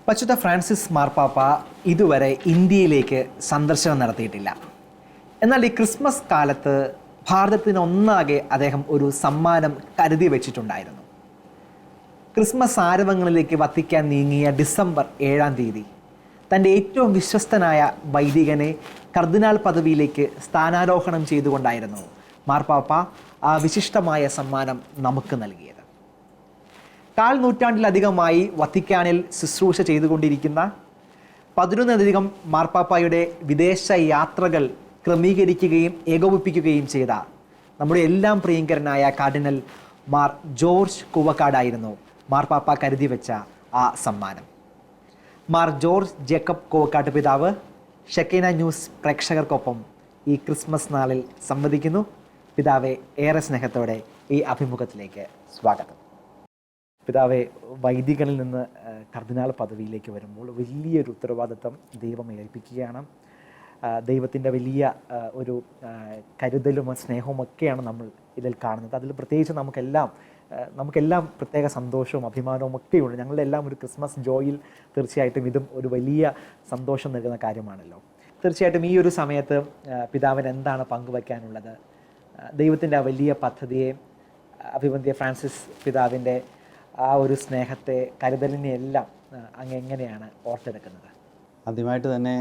പരിശുദ്ധ ഫ്രാൻസിസ് മാർപ്പാപ്പ ഇതുവരെ ഇന്ത്യയിലേക്ക് സന്ദർശനം നടത്തിയിട്ടില്ല. എന്നാൽ ഈ ക്രിസ്മസ് കാലത്ത് ഭാരതത്തിനൊന്നാകെ അദ്ദേഹം ഒരു സമ്മാനം കരുതി വെച്ചിട്ടുണ്ടായിരുന്നു. ക്രിസ്മസ് ആരവങ്ങളിലേക്ക് വത്തിക്കാൻ നീങ്ങിയ ഡിസംബർ 7-ാം തീയതി തൻ്റെ ഏറ്റവും വിശ്വസ്തനായ വൈദികനെ കർദിനാൾ പദവിയിലേക്ക് സ്ഥാനാരോഹണം ചെയ്തുകൊണ്ടായിരുന്നു മാർപ്പാപ്പ ആ വിശിഷ്ടമായ സമ്മാനം നമുക്ക് നൽകിയത്. 1/4 നൂറ്റാണ്ടിലധികമായി വത്തിക്കാനിൽ ശുശ്രൂഷ ചെയ്തുകൊണ്ടിരിക്കുന്ന 11 മാർപ്പാപ്പായുടെ വിദേശ യാത്രകൾ ക്രമീകരിക്കുകയും ഏകോപിപ്പിക്കുകയും ചെയ്ത നമ്മുടെ എല്ലാം പ്രിയങ്കരനായ കാർഡിനൽ മാർ ജോർജ് കൂവക്കാടായിരുന്നു മാർപ്പാപ്പ കരുതി വെച്ച ആ സമ്മാനം. മാർ ജോർജ് ജേക്കബ് കൂവക്കാട്ട് പിതാവ് ഷെക്കീന ന്യൂസ് പ്രേക്ഷകർക്കൊപ്പം ഈ ക്രിസ്മസ് നാളിൽ സംവദിക്കുന്നു. പിതാവെ, ഏറെ സ്നേഹത്തോടെ ഈ അഭിമുഖത്തിലേക്ക് സ്വാഗതം. പിതാവെ, വൈദികനിൽ നിന്ന് കർദിനാൾ പദവിയിലേക്ക് വരുമ്പോൾ വലിയൊരു ഉത്തരവാദിത്വം ദൈവം ഏൽപ്പിക്കുകയാണ്. ദൈവത്തിൻ്റെ വലിയ ഒരു കരുതലും സ്നേഹവും ഒക്കെയാണ് നമ്മൾ ഇതിൽ കാണുന്നത്. അതിൽ പ്രത്യേകിച്ച് നമുക്കെല്ലാം പ്രത്യേക സന്തോഷവും അഭിമാനവും ഒക്കെയുണ്ട്. ഞങ്ങളുടെ എല്ലാം ഒരു ക്രിസ്മസ് ജോയിൽ തീർച്ചയായിട്ടും ഇതും ഒരു വലിയ സന്തോഷം നൽകുന്ന കാര്യമാണല്ലോ. തീർച്ചയായിട്ടും ഈ ഒരു സമയത്ത് പിതാവിന് എന്താണ് പങ്കുവയ്ക്കാനുള്ളത്? ദൈവത്തിൻ്റെ ആ വലിയ പദ്ധതിയെ, അഭിവന്ദ്യ ഫ്രാൻസിസ് പിതാവിൻ്റെ ആ ഒരു സ്നേഹത്തെ, കരുതലിനെ എല്ലാം അങ്ങ് എങ്ങനെയാണ് ഓർത്തെടുക്കുന്നത്? ആദ്യമായിട്ട് തന്നെ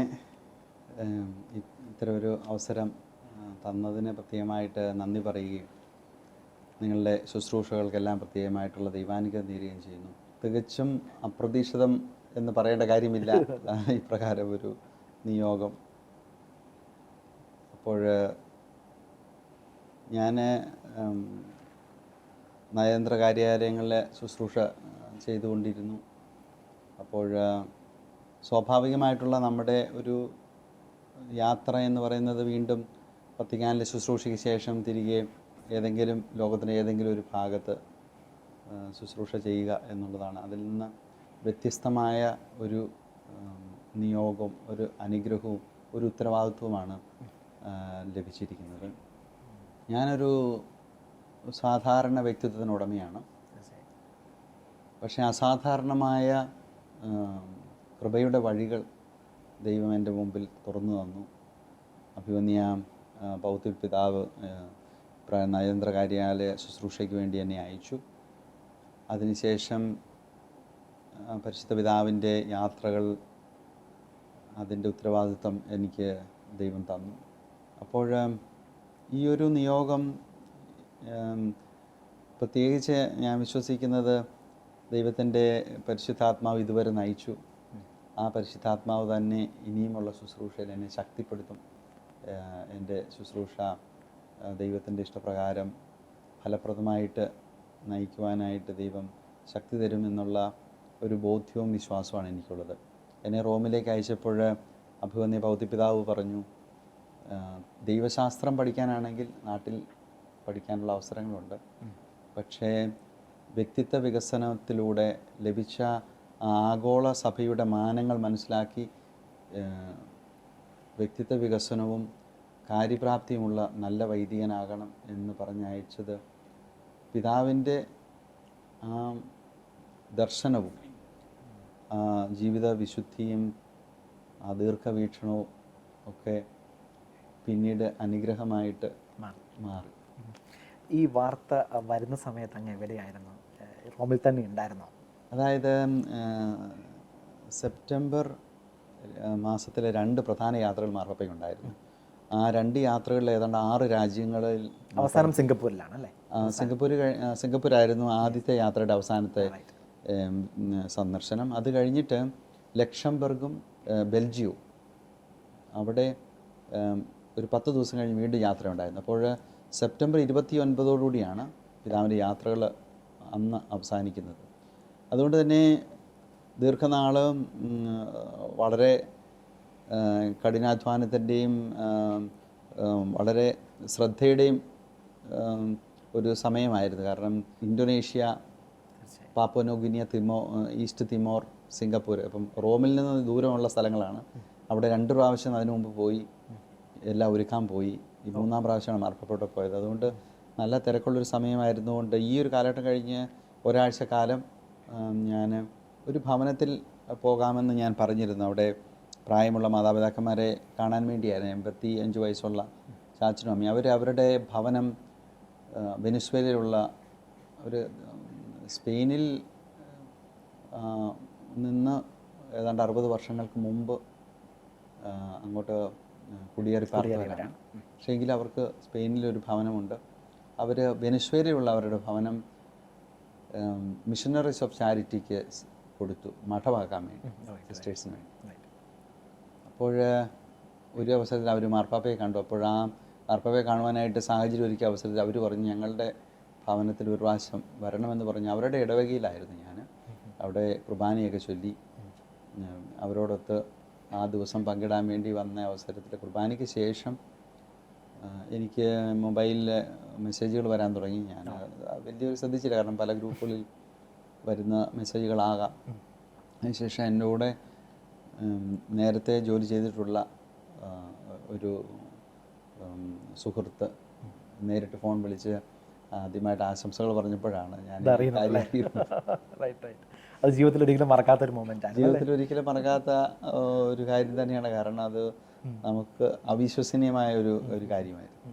ഇത്തരമൊരു അവസരം തന്നതിന് പ്രത്യേകമായിട്ട് നന്ദി പറയുകയും നിങ്ങളുടെ ശുശ്രൂഷകൾക്കെല്ലാം പ്രത്യേകമായിട്ടുള്ള ദൈവാനുഗ്രഹം നേരുകയും ചെയ്യുന്നു. തികച്ചും അപ്രതീക്ഷിതം എന്ന് പറയേണ്ട കാര്യമില്ല ഇപ്രകാരം ഒരു നിയോഗം. അപ്പോൾ ഞാൻ നയതന്ത്ര കാര്യാലയങ്ങളിലെ ശുശ്രൂഷ ചെയ്തുകൊണ്ടിരുന്നു. അപ്പോൾ സ്വാഭാവികമായിട്ടുള്ള നമ്മുടെ ഒരു യാത്ര എന്ന് പറയുന്നത് വീണ്ടും വത്തിക്കാനിലെ ശുശ്രൂഷയ്ക്ക് ശേഷം തിരികെ ലോകത്തിൻ്റെ ഏതെങ്കിലും ഒരു ഭാഗത്ത് ശുശ്രൂഷ ചെയ്യുക എന്നുള്ളതാണ്. അതിൽ നിന്ന് വ്യത്യസ്തമായ ഒരു നിയോഗവും ഒരു അനുഗ്രഹവും ഒരു ഉത്തരവാദിത്വമാണ് ലഭിച്ചിരിക്കുന്നത്. ഞാനൊരു സാധാരണ വ്യക്തിത്വത്തിനുടമയാണ്. പക്ഷേ അസാധാരണമായ കൃപയുടെ വഴികൾ ദൈവം എൻ്റെ മുമ്പിൽ തുറന്നു തന്നു. അഭിവന്യ പൗത്യ പിതാവ് നയതന്ത്ര കാര്യാലയ ശുശ്രൂഷയ്ക്ക് വേണ്ടി എന്നെ അയച്ചു. അതിനുശേഷം പരിശുദ്ധ പിതാവിൻ്റെ യാത്രകൾ, അതിൻ്റെ ഉത്തരവാദിത്വം എനിക്ക് ദൈവം തന്നു. അപ്പോൾ ഈ ഒരു നിയോഗം പ്രത്യേകിച്ച് ഞാൻ വിശ്വസിക്കുന്നത് ദൈവത്തിൻ്റെ പരിശുദ്ധാത്മാവ് ഇതുവരെ നയിച്ചു. ആ പരിശുദ്ധാത്മാവ് തന്നെ ഇനിയുമുള്ള ശുശ്രൂഷയിൽ എന്നെ ശക്തിപ്പെടുത്തും. എൻ്റെ ശുശ്രൂഷ ദൈവത്തിൻ്റെ ഇഷ്ടപ്രകാരം ഫലപ്രദമായിട്ട് നയിക്കുവാനായിട്ട് ദൈവം ശക്തി തരുമെന്നുള്ള ഒരു ബോധ്യവും വിശ്വാസവുമാണ് എനിക്കുള്ളത്. എന്നെ റോമിലേക്ക് അയച്ചപ്പോൾ അഭിവന്യ പൗത്യ പറഞ്ഞു, ദൈവശാസ്ത്രം പഠിക്കാനാണെങ്കിൽ നാട്ടിൽ പഠിക്കാനുള്ള അവസരങ്ങളുണ്ട്. പക്ഷേ വ്യക്തിത്വ വികസനത്തിലൂടെ ലഭിച്ച ആഗോള സഭയുടെ മാനങ്ങൾ മനസ്സിലാക്കി വ്യക്തിത്വ വികസനവും കാര്യപ്രാപ്തിയുമുള്ള നല്ല വൈദികനാകണം എന്ന് പറഞ്ഞയച്ചത് പിതാവിൻ്റെ ആ ദർശനവും ജീവിത വിശുദ്ധിയും ആ ദീർഘവീക്ഷണവും ഒക്കെ പിന്നീട് അനുഗ്രഹമായിട്ട് മാറി. ഈ വാർത്ത വരുന്ന സമയത്ത് അങ്ങ് എവിടെയായിരുന്നു? റോമിൽ തന്നെ ഉണ്ടായിരുന്നോ? അതായത് സെപ്റ്റംബർ മാസത്തിലെ 2 പ്രധാന യാത്രകൾ മാർപ്പാപ്പയ്ക്കുണ്ടായിരുന്നു. ആ 2 യാത്രകളിൽ ഏതാണ്ട് 6 രാജ്യങ്ങളിൽ, അവസാനം സിംഗപ്പൂരിലാണ് അല്ലേ? സിംഗപ്പൂരായിരുന്നു ആദ്യത്തെ യാത്രയുടെ അവസാനത്തെ സന്ദർശനം. അത് കഴിഞ്ഞിട്ട് ലക്ഷംബർഗും ബെൽജിയവും, അവിടെ ഒരു 10 ദിവസം കഴിഞ്ഞ് വീണ്ടും യാത്ര ഉണ്ടായിരുന്നു. അപ്പോൾ സെപ്റ്റംബർ 29 പിതാവിൻ്റെ യാത്രകൾ അന്ന് അവസാനിക്കുന്നത്. അതുകൊണ്ട് തന്നെ ദീർഘനാൾ വളരെ കഠിനാധ്വാനത്തിൻ്റെയും വളരെ ശ്രദ്ധയുടെയും ഒരു സമയമായിരുന്നു. കാരണം Indonesia, Papua New Guinea, East Timor, Singapore, അപ്പം റോമിൽ നിന്ന് ദൂരമുള്ള സ്ഥലങ്ങളാണ്. അവിടെ 2 പ്രാവശ്യം അതിനു മുമ്പ് പോയി, എല്ലാം ഒരുക്കാൻ പോയി. ഈ 3-ാം പ്രാവശ്യമാണ് മാർപ്പാപ്പയോടെ പോയത്. അതുകൊണ്ട് നല്ല തിരക്കുള്ളൊരു സമയമായിരുന്നുകൊണ്ട് ഈ ഒരു കാലഘട്ടം കഴിഞ്ഞ് ഒരാഴ്ച കാലം ഞാൻ ഒരു ഭവനത്തിൽ പോകാമെന്ന് ഞാൻ പറഞ്ഞിരുന്നു. അവിടെ പ്രായമുള്ള മാതാപിതാക്കന്മാരെ കാണാൻ വേണ്ടിയായിരുന്നു. 85 വയസ്സുള്ള ചാച്ചനും അമ്മയും. അവരുടെ ഭവനം വെനിസ്വേലയിലുള്ള ഒരു സ്പെയിനിൽ നിന്ന് ഏതാണ്ട് 60 വർഷങ്ങൾക്ക് മുമ്പ് അങ്ങോട്ട് കുടിയേറി പാർത്തവരാണ്. പക്ഷേ എങ്കിലും അവർക്ക് സ്പെയിനിലൊരു ഭവനമുണ്ട്. അവർ വെനിസ്വേലയിലുള്ള അവരുടെ ഭവനം മിഷനറീസ് ഓഫ് ചാരിറ്റിക്ക് കൊടുത്തു, മഠമാക്കാൻ വേണ്ടി, സിസ്റ്റേഴ്സിന് വേണ്ടി. അപ്പോൾ ഒരു അവസരത്തിൽ അവർ മാർപ്പാപ്പയെ കണ്ടു. അപ്പോൾ ആ മാർപ്പാപ്പയെ കാണുവാനായിട്ട് സാഹചര്യം ഒരുക്കിയ അവസരത്തിൽ അവർ പറഞ്ഞു, ഞങ്ങളുടെ ഭവനത്തിൽ ഒരു പ്രാവശ്യം വരണമെന്ന് പറഞ്ഞു. അവരുടെ ഇടവകയിലായിരുന്നു ഞാൻ. അവിടെ കുർബാനയൊക്കെ ചൊല്ലി അവരോടൊത്ത് ആ ദിവസം പങ്കിടാൻ വേണ്ടി വന്ന അവസരത്തിൽ കുർബാനയ്ക്ക് ശേഷം എനിക്ക് മൊബൈലിൽ മെസ്സേജുകൾ വരാൻ തുടങ്ങി. ഞാൻ വലിയൊരു ശ്രദ്ധിച്ചില്ല, കാരണം പല ഗ്രൂപ്പുകളിൽ വരുന്ന മെസ്സേജുകളാകാം. അതിനുശേഷം എൻ്റെ കൂടെ നേരത്തെ ജോലി ചെയ്തിട്ടുള്ള ഒരു സുഹൃത്ത് നേരിട്ട് ഫോൺ വിളിച്ച് ആദ്യമായിട്ട് ആശംസകൾ പറഞ്ഞപ്പോഴാണ് ഞാൻ അത് ജീവിതത്തിൽ ഒരിക്കലും മറക്കാത്ത ഒരു മൊമെൻ്റാണ്. ജീവിതത്തിൽ ഒരിക്കലും മറക്കാത്ത ഒരു കാര്യം തന്നെയാണ്. കാരണം അത് നമുക്ക് അവിശ്വസനീയമായ ഒരു കാര്യമായിരുന്നു.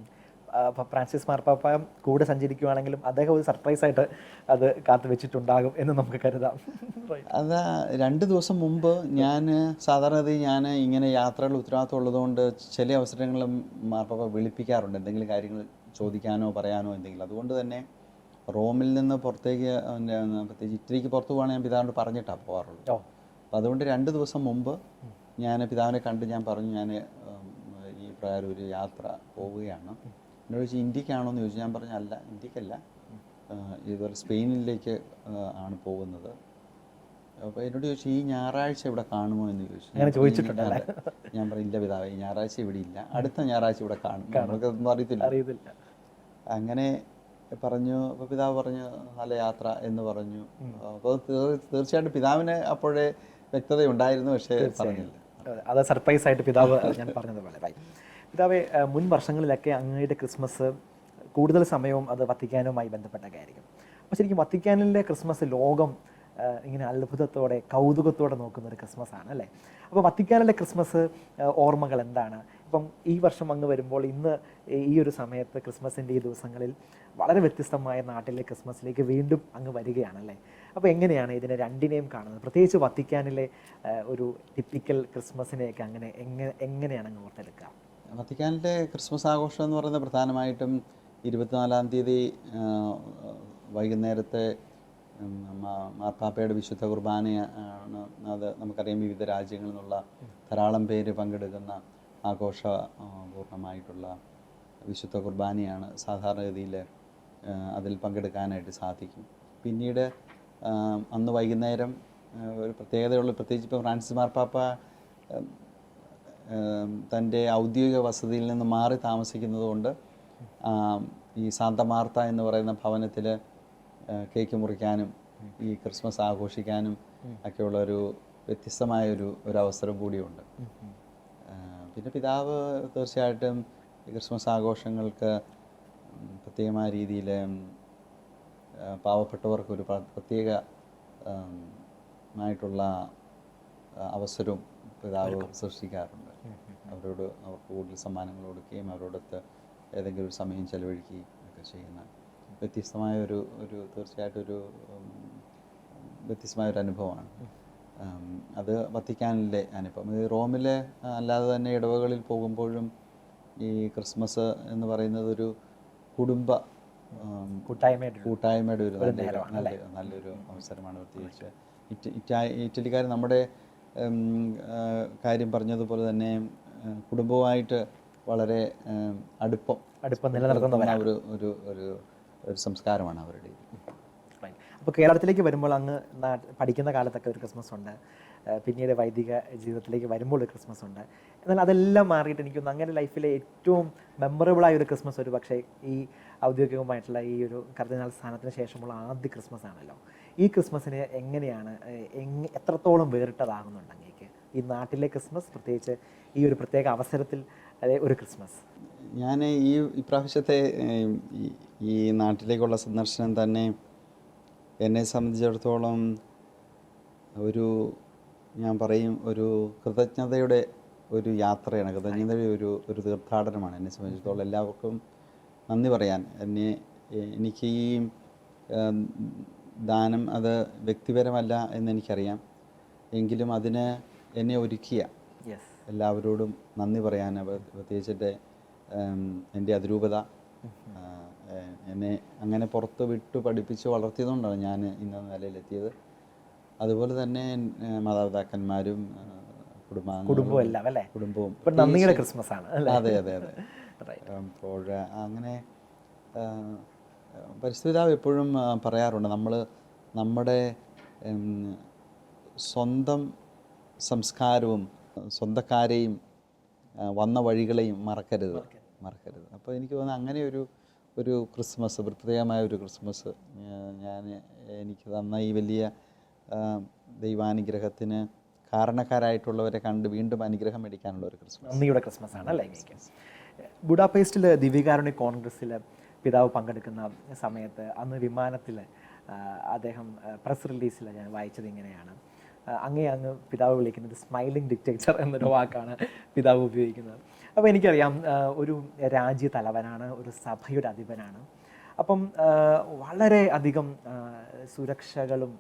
ഫ്രാൻസിസ് മാർപ്പാപ്പ കൂടെ സഞ്ചരിക്കുകയാണെങ്കിലും അദ്ദേഹം ഒരു സർപ്രൈസായിട്ട് അത് കാത്തു വെച്ചിട്ടുണ്ടാകും എന്ന് നമുക്ക് കരുതാം. അത് 2 ദിവസം മുമ്പ് ഞാൻ സാധാരണഗതി ഞാൻ ഇങ്ങനെ യാത്രകൾ ഉത്തരവാദിത്വം ഉള്ളതുകൊണ്ട് ചില അവസരങ്ങളും മാർപ്പാപ്പ വിളിപ്പിക്കാറുണ്ട്, എന്തെങ്കിലും കാര്യങ്ങൾ ചോദിക്കാനോ പറയാനോ എന്തെങ്കിലും. അതുകൊണ്ട് തന്നെ റോമിൽ നിന്ന് പുറത്തേക്ക്, പ്രത്യേകിച്ച് ഇറ്റലിക്ക് പുറത്ത് പോകാൻ ഞാൻ പിതാവിനോട് പറഞ്ഞിട്ടാണ് പോകാറുള്ളൂ. അപ്പോൾ അതുകൊണ്ട് 2 ദിവസം മുമ്പ് ഞാൻ പിതാവിനെ കണ്ട് ഞാൻ പറഞ്ഞു, ഞാൻ ഈ പ്രകാരം ഒരു യാത്ര പോവുകയാണ്. എന്നോട് ചോദിച്ചു ഇന്ത്യക്കാണോ എന്ന് ചോദിച്ചു. ഞാൻ പറഞ്ഞു അല്ല, ഇന്ത്യക്കല്ല, ഇതുപോലെ സ്പെയിനിലേക്ക് ആണ് പോകുന്നത്. അപ്പോൾ എന്നോട് ചോദിച്ചു ഈ ഞായറാഴ്ച ഇവിടെ കാണുമോ എന്ന് ചോദിച്ചു. ഞാൻ പറഞ്ഞു ഇല്ല പിതാവേ, ഈ ഞായറാഴ്ച ഇവിടെ ഇല്ല, അടുത്ത ഞായറാഴ്ച ഇവിടെ കാണും, നമുക്കൊന്നും അറിയത്തില്ല. അങ്ങനെ പറഞ്ഞു. അപ്പോൾ പിതാവ് പറഞ്ഞു നല്ല യാത്ര എന്ന് പറഞ്ഞു. അപ്പോൾ തീർച്ചയായിട്ടും പിതാവിന് അപ്പോഴേ വ്യക്തതയുണ്ടായിരുന്നു, പക്ഷേ പറഞ്ഞില്ല. അത് സർപ്രൈസായിട്ട് പിതാവ് ഞാൻ പറഞ്ഞതുപോലെ. പിതാവെ, മുൻ വർഷങ്ങളിലൊക്കെ അങ്ങയുടെ ക്രിസ്മസ് കൂടുതൽ സമയവും അത് വത്തിക്കാനുമായി ബന്ധപ്പെട്ടൊക്കെ ആയിരിക്കും. അപ്പോൾ ശരിക്കും വത്തിക്കാനിലെ ക്രിസ്മസ് ലോകം ഇങ്ങനെ അത്ഭുതത്തോടെ കൗതുകത്തോടെ നോക്കുന്ന ഒരു ക്രിസ്മസ് ആണ് അല്ലേ? അപ്പോൾ വത്തിക്കാനിലെ ക്രിസ്മസ് ഓർമ്മകൾ എന്താണ്? ഇപ്പം ഈ വർഷം അങ്ങ് വരുമ്പോൾ ഇന്ന് ഈ ഒരു സമയത്ത് ക്രിസ്മസിൻ്റെ ഈ ദിവസങ്ങളിൽ വളരെ വ്യത്യസ്തമായ നാട്ടിലെ ക്രിസ്മസിലേക്ക് വീണ്ടും അങ്ങ് വരികയാണല്ലേ? അപ്പോൾ എങ്ങനെയാണ് ഇതിനെ രണ്ടിനെയും കാണുന്നത്? പ്രത്യേകിച്ച് വത്തിക്കാനിലെ ഒരു ടിപ്പിക്കൽ ക്രിസ്മസിനെയൊക്കെ എങ്ങനെയാണ് അങ്ങ് ഓർത്തെടുക്കുക? വത്തിക്കാനിലെ ക്രിസ്മസ് ആഘോഷം എന്ന് പറയുന്നത് പ്രധാനമായിട്ടും 24-ാം തീയതി വൈകുന്നേരത്തെ മാർപ്പാപ്പയുടെ വിശുദ്ധ കുർബാനയാണ്. അത് നമുക്കറിയാം, വിവിധ രാജ്യങ്ങളിൽ നിന്നുള്ള ധാരാളം പേര് പങ്കെടുക്കുന്ന ആഘോഷപൂർണ്ണമായിട്ടുള്ള വിശുദ്ധ കുർബാനയാണ്. സാധാരണഗതിയിൽ അതിൽ പങ്കെടുക്കാനായിട്ട് സാധിക്കും. പിന്നീട് അന്ന് വൈകുന്നേരം ഒരു പ്രത്യേകതയുള്ള, പ്രത്യേകിച്ച് ഇപ്പോൾ ഫ്രാൻസിസ് മാർപ്പാപ്പ തൻ്റെ ഔദ്യോഗിക വസതിയിൽ നിന്ന് മാറി താമസിക്കുന്നത് കൊണ്ട് ഈ സാന്ത മാർത്ത എന്ന് പറയുന്ന ഭവനത്തിൽ കേക്ക് മുറിക്കാനും ഈ ക്രിസ്മസ് ആഘോഷിക്കാനും ഒക്കെയുള്ള ഒരു വ്യത്യസ്തമായൊരു അവസരം കൂടിയുണ്ട്. പിന്നെ പിതാവ് തീർച്ചയായിട്ടും ഈ ക്രിസ്മസ് ആഘോഷങ്ങൾക്ക് പ്രത്യേകമായ രീതിയിൽ പാവപ്പെട്ടവർക്കൊരു പ്രത്യേക ആയിട്ടുള്ള അവസരവും പിതാവ് സൃഷ്ടിക്കാറുണ്ട്. അവർക്ക് കൂടുതൽ സമ്മാനങ്ങൾ കൊടുക്കുകയും അവരോടൊത്ത് ഏതെങ്കിലും ഒരു സമയം ചെലവഴിക്കുകയും ഒക്കെ ചെയ്യുന്ന വ്യത്യസ്തമായ ഒരു തീർച്ചയായിട്ടും വ്യത്യസ്തമായൊരു അനുഭവമാണ് അത് വത്തിക്കാനിലെ അനുഭവം. ഈ റോമിലെ അല്ലാതെ തന്നെ ഇടവകളിൽ പോകുമ്പോഴും ഈ ക്രിസ്മസ് എന്ന് പറയുന്നത് ഒരു കുടുംബ കൂട്ടായ്മയുടെ ഒരു നല്ലൊരു അവസരമാണ്. പ്രത്യേകിച്ച് ഇറ്റലിക്കാർ നമ്മുടെ കാര്യം പറഞ്ഞതുപോലെ തന്നെ കുടുംബവുമായിട്ട് വളരെ അടുപ്പം നിലനിർത്തുന്ന ഒരു സംസ്കാരമാണ് അവരുടെ. അപ്പോൾ കേരളത്തിലേക്ക് വരുമ്പോൾ അങ്ങ് പഠിക്കുന്ന കാലത്തൊക്കെ ഒരു ക്രിസ്മസ് ഉണ്ട്, പിന്നീട് വൈദിക ജീവിതത്തിലേക്ക് വരുമ്പോൾ ഒരു ക്രിസ്മസ് ഉണ്ട്. എന്നാൽ അതെല്ലാം മാറിയിട്ട് എനിക്കൊന്ന് അങ്ങനെ ലൈഫിലെ ഏറ്റവും മെമ്മറബിളായ ഒരു ക്രിസ്മസ് ഒരു പക്ഷേ ഈ ഔദ്യോഗികമായിട്ടുള്ള ഈ ഒരു കർദിനാൾ സ്ഥാനത്തിന് ശേഷമുള്ള ആദ്യ ക്രിസ്മസ് ആണല്ലോ. ഈ ക്രിസ്മസിന് എങ്ങനെയാണ് എത്രത്തോളം വേറിട്ടതാകുന്നുണ്ട് അങ്ങേക്ക് ഈ നാട്ടിലെ ക്രിസ്മസ്, പ്രത്യേകിച്ച് ഈ ഒരു പ്രത്യേക അവസരത്തിൽ ഒരു ക്രിസ്മസ്? ഞാൻ ഈ പ്രാവശ്യത്തെ ഈ നാട്ടിലേക്കുള്ള സന്ദർശനം തന്നെ എന്നെ സംബന്ധിച്ചിടത്തോളം ഒരു ഞാൻ പറയും ഒരു കൃതജ്ഞതയുടെ ഒരു യാത്രയാണ്, കൃതജ്ഞതയുടെ ഒരു തീർത്ഥാടനമാണ് എന്നെ സംബന്ധിച്ചിടത്തോളം. എല്ലാവർക്കും നന്ദി പറയാൻ എനിക്ക് ഈ ദാനം അത് വ്യക്തിപരമല്ല എന്നെനിക്കറിയാം, എങ്കിലും അതിന് എന്നെ ഒരുക്കിയ എല്ലാവരോടും നന്ദി പറയാൻ, പ്രത്യേകിച്ചിട്ട് എൻ്റെ അതിരൂപത എന്നെ അങ്ങനെ പുറത്ത് വിട്ടു പഠിപ്പിച്ച് വളർത്തിയതുകൊണ്ടാണ് ഞാൻ ഇന്ന നിലയിലെത്തിയത്. അതുപോലെ തന്നെ മാതാപിതാക്കന്മാരും കുടുംബവും എല്ലാം അല്ലേ, കുടുംബവും നന്ദിയുടെ ക്രിസ്മസ് ആണ്. അതെ അതെ അതെ. അപ്പോൾ അങ്ങനെ പരിസ്ഥിതിപിതാവ് എപ്പോഴും പറയാറുണ്ട്, നമ്മുടെ സ്വന്തം സംസ്കാരവും സ്വന്തക്കാരെയും വന്ന വഴികളെയും മറക്കരുത്. അപ്പോൾ എനിക്ക് തോന്നുന്നു അങ്ങനെ ഒരു ക്രിസ്മസ്, പ്രത്യേകമായ ഒരു ക്രിസ്മസ് എനിക്ക് തന്ന ഈ വലിയ ദൈവാനുഗ്രഹത്തിന് കാരണക്കാരായിട്ടുള്ളവരെ കണ്ട് വീണ്ടും അനുഗ്രഹം മേടിക്കാനുള്ള ഒരു ക്രിസ്മസ്, നന്ദിയുടെ ക്രിസ്മസ് ആണ് അല്ലേ. ബുഡാപെസ്റ്റിൽ ദിവ്യകാരുണ്യ കോൺഗ്രസ്സിൽ പിതാവ് പങ്കെടുക്കുന്ന സമയത്ത് അന്ന് വിമാനത്തിൽ അദ്ദേഹം പ്രസ് റിലീസിൽ ഞാൻ വായിച്ചത് ഇങ്ങനെയാണ്, അങ്ങ് പിതാവ് വിളിക്കുന്നത് സ്മൈലിംഗ് ഡിക്റ്റേറ്റർ എന്നൊരു വാക്കാണ് പിതാവ് ഉപയോഗിക്കുന്നത്. അപ്പോൾ എനിക്കറിയാം ഒരു രാജ്യ തലവനാണ്, ഒരു സഭയുടെ അധിപനാണ്. അപ്പം വളരെ അധികം സുരക്ഷകളും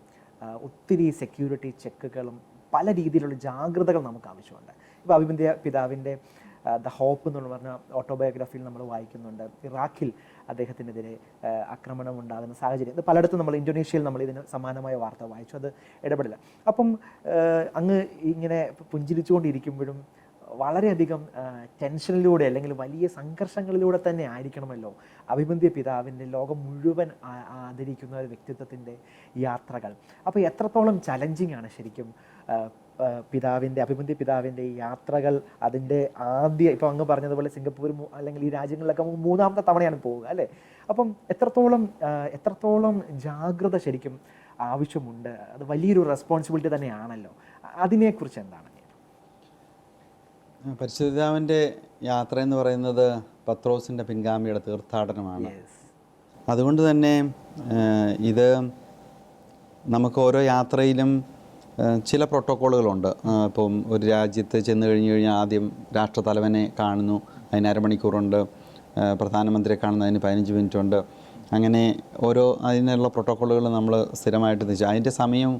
ഒത്തിരി സെക്യൂരിറ്റി ചെക്കുകളും പല രീതിയിലുള്ള ജാഗ്രതകൾ നമുക്ക് ആവശ്യമുണ്ട്. ഇപ്പോൾ അഭിമന്യ പിതാവിൻ്റെ ദ ഹോപ്പ് എന്ന് പറഞ്ഞ ഓട്ടോബയോഗ്രഫിയിൽ നമ്മൾ വായിക്കുന്നുണ്ട്, ഇറാഖിൽ അദ്ദേഹത്തിനെതിരെ ആക്രമണം ഉണ്ടാകുന്ന സാഹചര്യം. ഇത് പലയിടത്തും നമ്മൾ ഇന്തോനേഷ്യയിൽ നമ്മൾ ഇതിന് സമാനമായ വാർത്ത വായിച്ചു, അത് ഇടപെടില്ല. അപ്പം അങ്ങ് ഇങ്ങനെ പുഞ്ചിരിച്ചുകൊണ്ടിരിക്കുമ്പോഴും വളരെയധികം ടെൻഷനിലൂടെ അല്ലെങ്കിൽ വലിയ സംഘർഷങ്ങളിലൂടെ തന്നെ ആയിരിക്കണമല്ലോ അഭിമന്യ പിതാവിൻ്റെ ലോകം മുഴുവൻ ആദരിക്കുന്ന ഒരു വ്യക്തിത്വത്തിൻ്റെ യാത്രകൾ. അപ്പോൾ എത്രത്തോളം ചലഞ്ചിങ് ആണ് ശരിക്കും അഭിമന്യ പിതാവിൻ്റെ ഈ യാത്രകൾ? അതിൻ്റെ ഇപ്പോൾ അങ്ങ് പറഞ്ഞതുപോലെ സിംഗപ്പൂർ അല്ലെങ്കിൽ ഈ രാജ്യങ്ങളിലൊക്കെ മൂന്നാമത്തെ തവണയാണ് പോവുക അല്ലേ. അപ്പം എത്രത്തോളം ജാഗ്രത ശരിക്കും ആവശ്യമുണ്ട്? അത് വലിയൊരു റെസ്പോൺസിബിലിറ്റി തന്നെയാണല്ലോ. അതിനെക്കുറിച്ച് എന്താണ്? പരിശുദ്ധാവിൻ്റെ യാത്ര എന്ന് പറയുന്നത് പത്രോസിൻ്റെ പിൻഗാമിയുടെ തീർത്ഥാടനമാണ്. അതുകൊണ്ട് തന്നെ ഇത് നമുക്ക് ഓരോ യാത്രയിലും ചില പ്രോട്ടോക്കോളുകളുണ്ട്. ഇപ്പം ഒരു രാജ്യത്ത് ചെന്ന് കഴിഞ്ഞാൽ ആദ്യം രാഷ്ട്രതലവനെ കാണുന്നു, അതിന് അരമണിക്കൂറുണ്ട്. പ്രധാനമന്ത്രിയെ കാണുന്നതിന് 15 മിനിറ്റുണ്ട്. അങ്ങനെ അതിനുള്ള പ്രോട്ടോക്കോളുകൾ നമ്മൾ സ്ഥിരമായിട്ട് നിശ്ചയിച്ചു. അതിൻ്റെ സമയം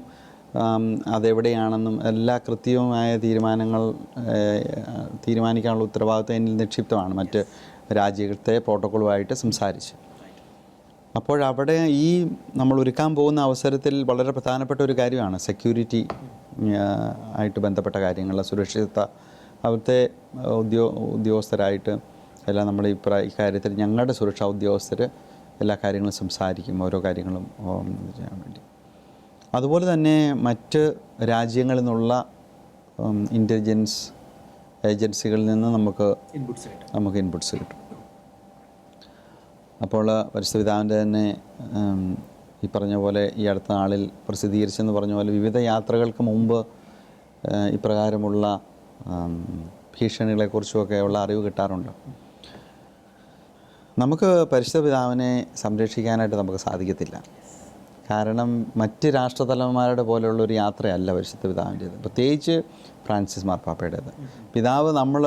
അതെവിടെയാണെന്നും എല്ലാ കൃത്യവുമായ തീരുമാനിക്കാനുള്ള ഉത്തരവാദിത്വം എന്നിൽ നിക്ഷിപ്തമാണ്, മറ്റ് രാജ്യത്തെ പ്രോട്ടോക്കോളുമായിട്ട് സംസാരിച്ച്. അപ്പോഴവിടെ നമ്മൾ ഒരുക്കാൻ പോകുന്ന അവസരത്തിൽ വളരെ പ്രധാനപ്പെട്ട ഒരു കാര്യമാണ് സെക്യൂരിറ്റി ആയിട്ട് ബന്ധപ്പെട്ട കാര്യങ്ങൾ, സുരക്ഷിതത്വ. അവിടുത്തെ ഉദ്യോഗസ്ഥരായിട്ട് എല്ലാം നമ്മൾ ഇക്കാര്യത്തിൽ ഞങ്ങളുടെ സുരക്ഷാ ഉദ്യോഗസ്ഥർ എല്ലാ കാര്യങ്ങളും സംസാരിക്കും, ഓരോ കാര്യങ്ങളും ചെയ്യാൻ വേണ്ടി. അതുപോലെ തന്നെ മറ്റ് രാജ്യങ്ങളിൽ നിന്നുള്ള ഇൻ്റലിജൻസ് ഏജൻസികളിൽ നിന്ന് നമുക്ക് ഇൻപുട്സ് കിട്ടും. അപ്പോൾ പരിസ്ഥിതിപിതാവിൻ്റെ തന്നെ ഈ പറഞ്ഞ പോലെ ഈ അടുത്ത നാളിൽ പ്രസിദ്ധീകരിച്ചെന്ന് പറഞ്ഞ പോലെ വിവിധ യാത്രകൾക്ക് മുമ്പ് ഇപ്രകാരമുള്ള ഭീഷണികളെക്കുറിച്ചുമൊക്കെയുള്ള അറിവ് കിട്ടാറുണ്ട്. നമുക്ക് പരിസ്ഥിതിപിതാവിനെ സംരക്ഷിക്കാനായിട്ട് നമുക്ക് സാധിക്കത്തില്ല. കാരണം മറ്റ് രാഷ്ട്രതലവന്മാരുടെ പോലെയുള്ളൊരു യാത്രയല്ല പരിശുദ്ധപിതാവിൻ്റേത്, പ്രത്യേകിച്ച് ഫ്രാൻസിസ് മാർപ്പാപ്പയുടേത്. പിതാവ് നമ്മൾ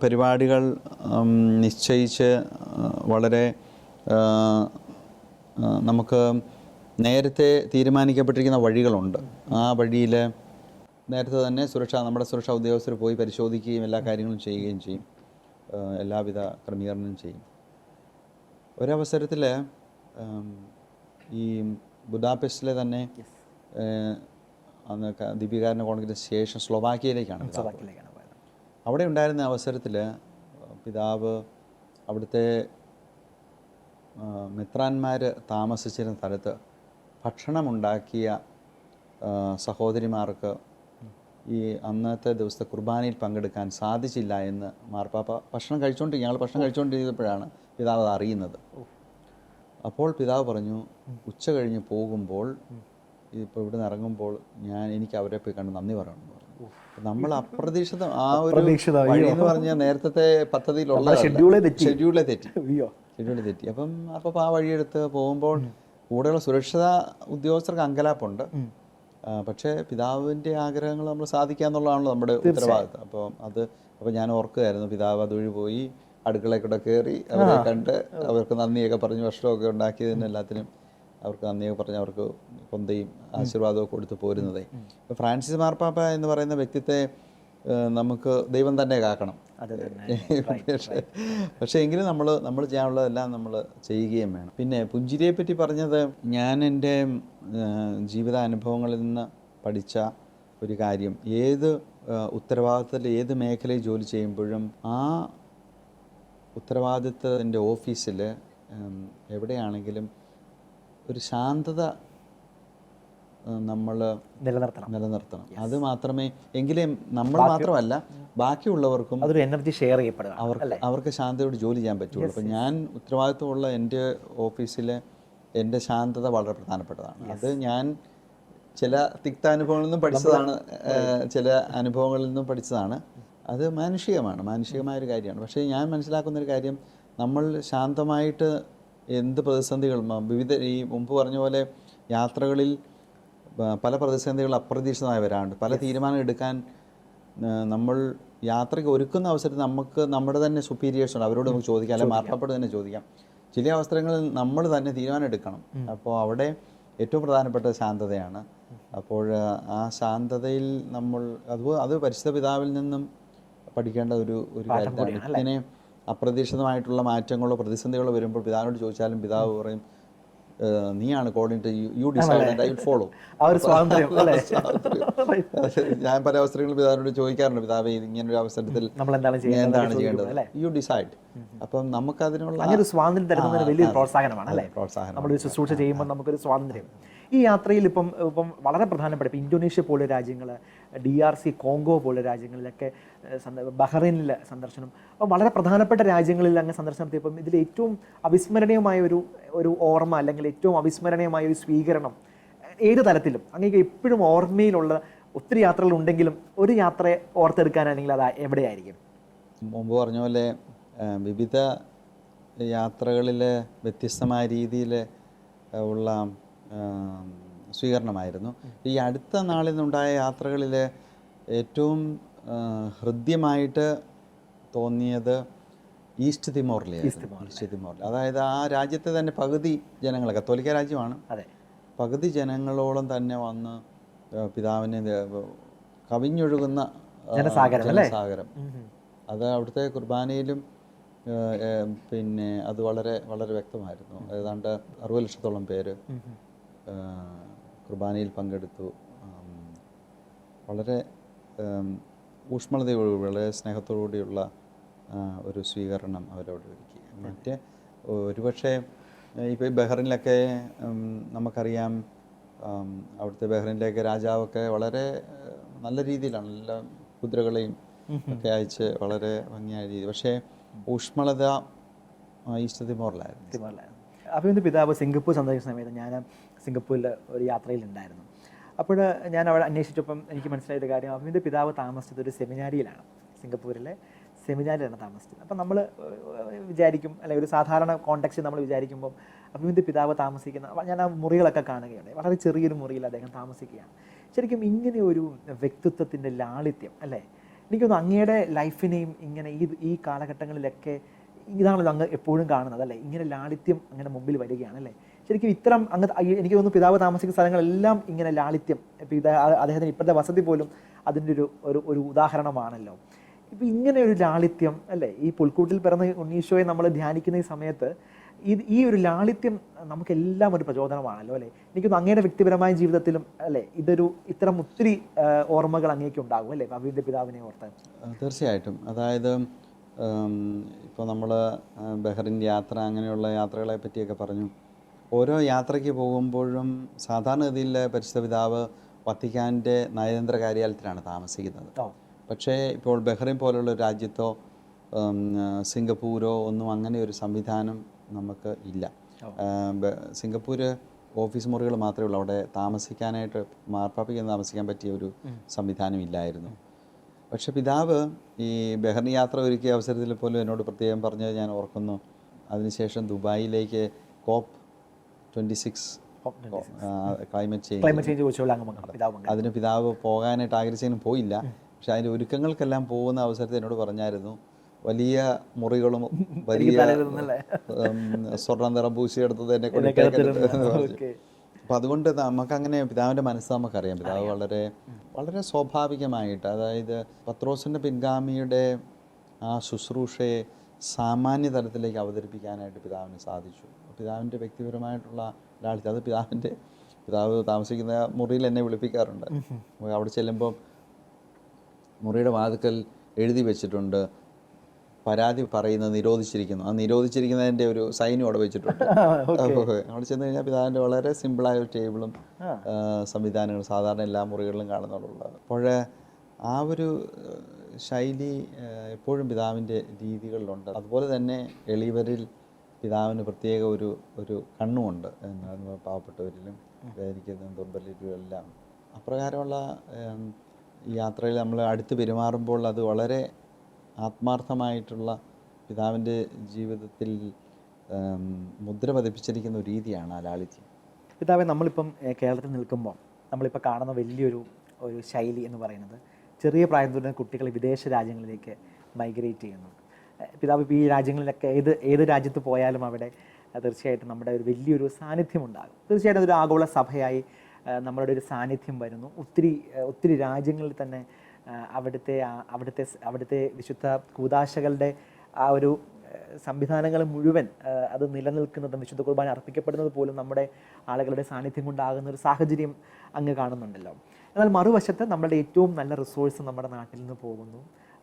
പരിപാടികൾ നിശ്ചയിച്ച് വളരെ നമുക്ക് നേരത്തെ തീരുമാനിക്കപ്പെട്ടിരിക്കുന്ന വഴികളുണ്ട്. ആ വഴിയിൽ നേരത്തെ തന്നെ നമ്മുടെ സുരക്ഷാ ഉദ്യോഗസ്ഥർ പോയി പരിശോധിക്കുകയും എല്ലാ കാര്യങ്ങളും ചെയ്യുകയും ചെയ്യും, എല്ലാവിധ ക്രമീകരണവും ചെയ്യും. ഒരവസരത്തിൽ ഈ ബുഡാപെസ്റ്റിലെ തന്നെ അന്ന് ദിവ്യകാരുണ്യ കോൺഗ്രസ് ശേഷം സ്ലോവാക്യയിലേക്കാണ് പോയത്. അവിടെ ഉണ്ടായിരുന്ന അവസരത്തിൽ പിതാവ് അവിടുത്തെ മെത്രാന്മാർ താമസിച്ചിരുന്ന സ്ഥലത്ത് ഭക്ഷണമുണ്ടാക്കിയ സഹോദരിമാർക്ക് ഈ അന്നത്തെ ദിവസത്തെ കുർബാനയിൽ പങ്കെടുക്കാൻ സാധിച്ചില്ല എന്ന് മാർപ്പാപ്പ ഞങ്ങൾ ഭക്ഷണം കഴിച്ചുകൊണ്ടിരുന്നപ്പോഴാണ് പിതാവ് അത് അറിയുന്നത്. അപ്പോൾ പിതാവ് പറഞ്ഞു, ഉച്ച കഴിഞ്ഞ് പോകുമ്പോൾ ഇപ്പോൾ ഇവിടെ നിന്ന് ഇറങ്ങുമ്പോൾ എനിക്ക് അവരെ പോയി കണ്ട് നന്ദി പറയണമെന്ന് പറഞ്ഞു. നമ്മൾ അപ്രതീക്ഷിതം വഴി എന്ന് പറഞ്ഞാൽ നേരത്തെ പദ്ധതിയിലുള്ള ഷെഡ്യൂളെ തെറ്റി. അപ്പം ആ വഴിയെടുത്ത് പോകുമ്പോൾ കൂടെയുള്ള സുരക്ഷാ ഉദ്യോഗസ്ഥർക്ക് അങ്കലാപ്പുണ്ട്. പക്ഷേ പിതാവിൻ്റെ ആഗ്രഹങ്ങൾ നമ്മൾ സാധിക്കുക എന്നുള്ളതാണല്ലോ നമ്മുടെ ഉത്തരവാദിത്തം. അപ്പോൾ ഞാൻ ഓർക്കുകയായിരുന്നു, പിതാവ് അതുവഴി പോയി അടുക്കളയിൽ കൂടെ കയറി അവരെ കണ്ട് അവർക്ക് നന്ദിയൊക്കെ പറഞ്ഞ് ഭക്ഷണമൊക്കെ ഉണ്ടാക്കിയതിന് എല്ലാത്തിനും അവർക്ക് നന്ദിയൊക്കെ പറഞ്ഞ് അവർക്ക് കൊന്തയും ആശീർവാദമൊക്കെ കൊടുത്ത് പോരുന്നതേ. ഇപ്പോൾ ഫ്രാൻസിസ് മാർപ്പാപ്പ എന്ന് പറയുന്ന വ്യക്തിത്വത്തെ നമുക്ക് ദൈവം തന്നെ കാക്കണം. പക്ഷേ എങ്കിലും നമ്മൾ ചെയ്യാനുള്ളതെല്ലാം നമ്മൾ ചെയ്യുകയും വേണം. പിന്നെ പുഞ്ചിരിയെ പറ്റി പറഞ്ഞത്, ഞാൻ എൻ്റെ ജീവിതാനുഭവങ്ങളിൽ നിന്ന് പഠിച്ച ഒരു കാര്യം, ഏത് ഉത്തരവാദിത്തത്തിൽ ഏത് മേഖലയിൽ ജോലി ചെയ്യുമ്പോഴും ആ ഉത്തരവാദിത്തത്തിൻ്റെ ഓഫീസിൽ എവിടെയാണെങ്കിലും ഒരു ശാന്തത നമ്മൾ നിലനിർത്തണം. അത് മാത്രമേ, എങ്കിലേ നമ്മൾ മാത്രമല്ല ബാക്കിയുള്ളവർക്കും അതൊരു എനർജി ഷെയർ ചെയ്യപ്പെടുക, അവർക്ക് ശാന്തയോട് ജോലി ചെയ്യാൻ പറ്റുള്ളൂ. അപ്പം ഞാൻ ഉത്തരവാദിത്തമുള്ള എൻ്റെ ഓഫീസിൽ എൻ്റെ ശാന്തത വളരെ പ്രധാനപ്പെട്ടതാണ്. അത് ഞാൻ ചില തിക്താനുഭവങ്ങളിൽ നിന്നും പഠിച്ചതാണ്, ചില അനുഭവങ്ങളിൽ നിന്നും പഠിച്ചതാണ്. അത് മാനുഷികമായൊരു കാര്യമാണ്. പക്ഷേ ഞാൻ മനസ്സിലാക്കുന്നൊരു കാര്യം, നമ്മൾ ശാന്തമായിട്ട് എന്ത് പ്രതിസന്ധികളും ഈ മുമ്പ് പറഞ്ഞ പോലെ യാത്രകളിൽ പല പ്രതിസന്ധികൾ അപ്രതീക്ഷിതമായി വരാറുണ്ട്. പല തീരുമാനം എടുക്കാൻ നമ്മൾ യാത്രയ്ക്ക് ഒരുക്കുന്ന അവസരത്തിൽ നമുക്ക് നമ്മുടെ തന്നെ സുപ്പീരിയേഴ്സ് ഉണ്ട്, അവരോട് നമുക്ക് ചോദിക്കാം, അല്ലെങ്കിൽ മാർപ്പാപ്പോട് തന്നെ ചോദിക്കാം. ചില അവസരങ്ങളിൽ നമ്മൾ തന്നെ തീരുമാനം എടുക്കണം. അപ്പോൾ അവിടെ ഏറ്റവും പ്രധാനപ്പെട്ട ശാന്തതയാണ്. അപ്പോൾ ആ ശാന്തതയിൽ അത് പരിശുദ്ധ പിതാവിൽ നിന്നും പഠിക്കേണ്ട ഒരു കാര്യമാണ്. ഇങ്ങനെ അപ്രതീക്ഷിതമായിട്ടുള്ള മാറ്റങ്ങളോ പ്രതിസന്ധികളോ വരുമ്പോൾ പിതാവിനോട് ചോദിച്ചാലും പിതാവ് പറയും, നീയാണ് coordinator, you decide and I will follow. ഞാൻ പല അവസരങ്ങളിൽ പിതാവിനോട് ചോദിക്കാറുണ്ട്, പിതാവേ ഇങ്ങനൊരു അവസരത്തിൽ എന്താണ് ചെയ്യേണ്ടത്, യു ഡിസൈഡ്. അപ്പം നമുക്കതിനുള്ള സ്വാതന്ത്ര്യം വലിയ പ്രോത്സാഹനമാണ് അല്ലേ? നമ്മൾ ശുശ്രൂഷ ചെയ്യുമ്പോൾ നമുക്കൊരു സ്വാതന്ത്ര്യം. ഈ യാത്രയിൽ ഇപ്പം വളരെ പ്രധാനപ്പെട്ട ഇപ്പം ഇന്തോനേഷ്യ പോലുള്ള രാജ്യങ്ങൾ, DRC കോങ്കോ പോലുള്ള രാജ്യങ്ങളിലൊക്കെ ബഹ്റൈനിലെ സന്ദർശനം, അപ്പം വളരെ പ്രധാനപ്പെട്ട രാജ്യങ്ങളിൽ അങ്ങ് സന്ദർശനം നടത്തിയപ്പം ഇതിൽ ഏറ്റവും അവിസ്മരണീയമായ ഒരു ഓർമ്മ, അല്ലെങ്കിൽ ഏറ്റവും അവിസ്മരണീയമായ ഒരു സ്വീകരണം ഏത് തലത്തിലും അങ്ങേക്ക് എപ്പോഴും ഓർമ്മയിലുള്ള ഒത്തിരി യാത്രകൾ ഉണ്ടെങ്കിലും ഒരു യാത്രയെ ഓർത്തെടുക്കാനാണെങ്കിൽ അത് എവിടെയായിരിക്കും? മുമ്പ് പറഞ്ഞ പോലെ വിവിധ യാത്രകളിൽ വ്യത്യസ്തമായ രീതിയിൽ ഉള്ള സ്വീകരണമായിരുന്നു. ഈ അടുത്ത നാളിൽ നിന്നുണ്ടായ യാത്രകളിൽ ഏറ്റവും ഹൃദ്യമായിട്ട് തോന്നിയത് ഈസ്റ്റ് തിമോറിലായിരുന്നു. അതായത് ആ രാജ്യത്തെ തന്നെ പകുതി ജനങ്ങൾ, കത്തോലിക്ക രാജ്യമാണ്, പകുതി ജനങ്ങളോളം തന്നെ വന്ന് പിതാവിനെ കവിഞ്ഞൊഴുകുന്ന ജനസാഗരം. അത് അവിടുത്തെ കുർബാനയിലും പിന്നെ അത് വളരെ വളരെ വ്യക്തമായിരുന്നു. ഏതാണ്ട് 60 ലക്ഷത്തോളം പേര് കുർബാനയിൽ പങ്കെടുത്തു. വളരെ ഊഷ്മളതയോടുകൂടി, വളരെ സ്നേഹത്തോടുകൂടിയുള്ള ഒരു സ്വീകരണം അവരവിടെ ഒരുക്കി. മറ്റ് ഒരുപക്ഷെ ഇപ്പോൾ ഈ ബഹ്റിനിലൊക്കെ നമുക്കറിയാം, അവിടുത്തെ ബഹ്റിനിലേക്ക് രാജാവൊക്കെ വളരെ നല്ല രീതിയിലാണ് എല്ലാ കുതിരകളെയും ഒക്കെ അയച്ച് വളരെ ഭംഗിയായ രീതി. പക്ഷേ ഊഷ്മളത ഈസ്റ്റ് തിമോറിലായിരുന്നു. അഭിനന്ദ പിതാവ് സിംഗപ്പൂർ സന്ദർശിക്കുന്ന സമയത്ത് ഞാൻ സിംഗപ്പൂരിൽ ഒരു യാത്രയിലുണ്ടായിരുന്നു. അപ്പോൾ ഞാൻ അവിടെ അന്വേഷിച്ചപ്പം എനിക്ക് മനസ്സിലായൊരു കാര്യം, അഭിനന്ദ പിതാവ് താമസിച്ചത് ഒരു സെമിനാരിയിലാണ്, സിംഗപ്പൂരിലെ സെമിനാരിലാണ് താമസിച്ചത്. അപ്പം നമ്മൾ വിചാരിക്കും, അല്ലെങ്കിൽ ഒരു സാധാരണ കോണ്ടെക്സ്റ്റ് നമ്മൾ വിചാരിക്കുമ്പം അഭിനന്ദ പിതാവ് താമസിക്കുന്ന, ഞാൻ ആ മുറികളൊക്കെ കാണുകയാണ്, വളരെ ചെറിയൊരു മുറിയിൽ അദ്ദേഹം താമസിക്കുകയാണ്. ശരിക്കും ഇങ്ങനെ ഒരു വ്യക്തിത്വത്തിൻ്റെ ലാളിത്യം അല്ലേ? എനിക്കൊന്ന് അങ്ങയുടെ ലൈഫിനെയും ഇങ്ങനെ ഈ കാലഘട്ടങ്ങളിലൊക്കെ ഇതാണല്ലോ അങ്ങ് എപ്പോഴും കാണുന്നത് അല്ലേ? ഇങ്ങനെ ലാളിത്യം അങ്ങനെ മുമ്പിൽ വരികയാണ് അല്ലേ? ശരിക്കും ഇത്തരം എനിക്ക് തോന്നുന്നു പിതാവ് താമസിക്കുന്ന സ്ഥലങ്ങളെല്ലാം ഇങ്ങനെ ലാളിത്യം, അദ്ദേഹത്തിന് ഇപ്പോഴത്തെ വസതി പോലും അതിൻ്റെ ഒരു ഉദാഹരണമാണല്ലോ. ഇപ്പം ഇങ്ങനെ ഒരു ലാളിത്യം അല്ലേ, ഈ പുൽക്കൂട്ടിൽ പിറന്ന ഉണ്ണീശോയെ നമ്മൾ ധ്യാനിക്കുന്ന ഈ സമയത്ത് ഈ ഒരു ലാളിത്യം നമുക്കെല്ലാം ഒരു പ്രചോദനമാണല്ലോ അല്ലേ? എനിക്കൊന്ന് അങ്ങയുടെ വ്യക്തിപരമായ ജീവിതത്തിലും അല്ലേ ഇത്തരം ഒത്തിരി ഓർമ്മകൾ അങ്ങേക്ക് ഉണ്ടാകും അല്ലേ അഭിനന്ദ പിതാവിനെ ഓർത്താൻ? തീർച്ചയായിട്ടും. അതായത് ഇപ്പോൾ നമ്മൾ ബഹ്റിൻ യാത്ര, അങ്ങനെയുള്ള യാത്രകളെ പറ്റിയൊക്കെ പറഞ്ഞു. ഓരോ യാത്രയ്ക്ക് പോകുമ്പോഴും സാധാരണഗതിയിൽ പരിശുദ്ധ പിതാവ് വത്തിക്കാൻ്റെ നയതന്ത്ര കാര്യാലയത്തിലാണ് താമസിക്കുന്നത്. പക്ഷേ ഇപ്പോൾ ബഹ്റിൻ പോലുള്ള രാജ്യത്തോ സിംഗപ്പൂരോ ഒന്നും അങ്ങനെ ഒരു സംവിധാനം നമുക്ക് ഇല്ല. സിംഗപ്പൂർ ഓഫീസ് മുറികൾ മാത്രമേ ഉള്ളൂ, അവിടെ താമസിക്കാനായിട്ട് മാർപ്പാപ്പയ്ക്ക് താമസിക്കാൻ പറ്റിയ ഒരു സംവിധാനം ഇല്ലായിരുന്നു. പക്ഷെ പിതാവ് ഈ ബഹ്റിൻ യാത്ര ഒരുക്കിയ അവസരത്തിൽ പോലും എന്നോട് പ്രത്യേകം പറഞ്ഞത് ഞാൻ ഓർക്കുന്നു. അതിനുശേഷം ദുബായിലേക്ക് COP26 climate change. Climate change കുറിച്ചുള്ള പിതാവ് അതിന് പിതാവ് പോകാനായിട്ട് ആഗ്രഹിച്ചതിനും പോയില്ല. പക്ഷെ അതിൻ്റെ ഒരുക്കങ്ങൾക്കെല്ലാം പോകുന്ന അവസരത്തിൽ എന്നോട് പറഞ്ഞായിരുന്നു, വലിയ മുറികളും വലിയ സ്വർണ്ണ നിറം പൂശിയെടുത്തത് എന്നെ കൊണ്ടിട്ടേക്കരുത്. അപ്പം അതുകൊണ്ട് നമുക്കങ്ങനെ പിതാവിൻ്റെ മനസ്സ് നമുക്കറിയാം. പിതാവ് വളരെ വളരെ സ്വാഭാവികമായിട്ട്, അതായത് പത്രോസിൻ്റെ പിൻഗാമിയുടെ ആ ശുശ്രൂഷയെ സാമാന്യ തലത്തിലേക്ക് അവതരിപ്പിക്കാനായിട്ട് പിതാവിന് സാധിച്ചു. പിതാവിൻ്റെ വ്യക്തിപരമായിട്ടുള്ള ലാളിത്യം, അത് പിതാവ് താമസിക്കുന്ന മുറിയിൽ എന്നെ വിളിപ്പിക്കാറുണ്ട്. അവിടെ ചെല്ലുമ്പോൾ മുറിയുടെ വാതിക്കൽ എഴുതി വെച്ചിട്ടുണ്ട്, പരാതി പറയുന്നത് നിരോധിച്ചിരിക്കുന്നു. ആ നിരോധിച്ചിരിക്കുന്നതിൻ്റെ ഒരു സൈനും അവിടെ വെച്ചിട്ടുണ്ട്. അവിടെ ചെന്ന് കഴിഞ്ഞാൽ പിതാവിൻ്റെ വളരെ സിമ്പിളായ ഒരു ടേബിളും സംവിധാനങ്ങളും സാധാരണ എല്ലാ മുറികളിലും കാണുന്നുള്ളത്. അപ്പോൾ ആ ഒരു ശൈലി എപ്പോഴും പിതാവിൻ്റെ രീതികളിലുണ്ട്. അതുപോലെ തന്നെ എളിയവരിൽ പിതാവിന് പ്രത്യേക ഒരു കണ്ണുമുണ്ട്. പാവപ്പെട്ടവരിലും വേദനിക്കുന്നതും ദുർബലരിലും എല്ലാം. അപ്രകാരമുള്ള യാത്രയിൽ നമ്മൾ അടുത്ത് പെരുമാറുമ്പോൾ അത് വളരെ ആത്മാർത്ഥമായിട്ടുള്ള പിതാവിൻ്റെ ജീവിതത്തിൽ മുദ്ര പതിപ്പിച്ചിരിക്കുന്ന ഒരു രീതിയാണ് ആ ലാളിത്യം. പിതാവെ, നമ്മളിപ്പം കേരളത്തിൽ നിൽക്കുമ്പോൾ നമ്മളിപ്പോൾ കാണുന്ന വലിയൊരു ശൈലി എന്ന് പറയുന്നത് ചെറിയ പ്രായത്തിൽ തന്നെ കുട്ടികൾ വിദേശ രാജ്യങ്ങളിലേക്ക് മൈഗ്രേറ്റ് ചെയ്യുന്നുണ്ട്. പിതാവ് ഇപ്പോൾ ഈ രാജ്യങ്ങളിലൊക്കെ ഏത് രാജ്യത്ത് പോയാലും അവിടെ തീർച്ചയായിട്ടും നമ്മുടെ ഒരു വലിയൊരു സാന്നിധ്യം ഉണ്ടാകും. തീർച്ചയായിട്ടും അതൊരു ആഗോള സഭയായി നമ്മളുടെ ഒരു സാന്നിധ്യം വരുന്നു. ഒത്തിരി രാജ്യങ്ങളിൽ തന്നെ അവിടുത്തെ വിശുദ്ധ കൂദാശകളുടെ ആ ഒരു സംവിധാനങ്ങൾ മുഴുവൻ അത് നിലനിൽക്കുന്നതും വിശുദ്ധ കുർബാന അർപ്പിക്കപ്പെടുന്നത് പോലും നമ്മുടെ ആളുകളുടെ സാന്നിധ്യം കൊണ്ടാകുന്ന ഒരു സാഹചര്യം അങ്ങ് കാണുന്നുണ്ടല്ലോ. എന്നാൽ മറുവശത്ത് നമ്മളുടെ ഏറ്റവും നല്ല റിസോഴ്സ് നമ്മുടെ നാട്ടിൽ നിന്ന് പോകുന്നു.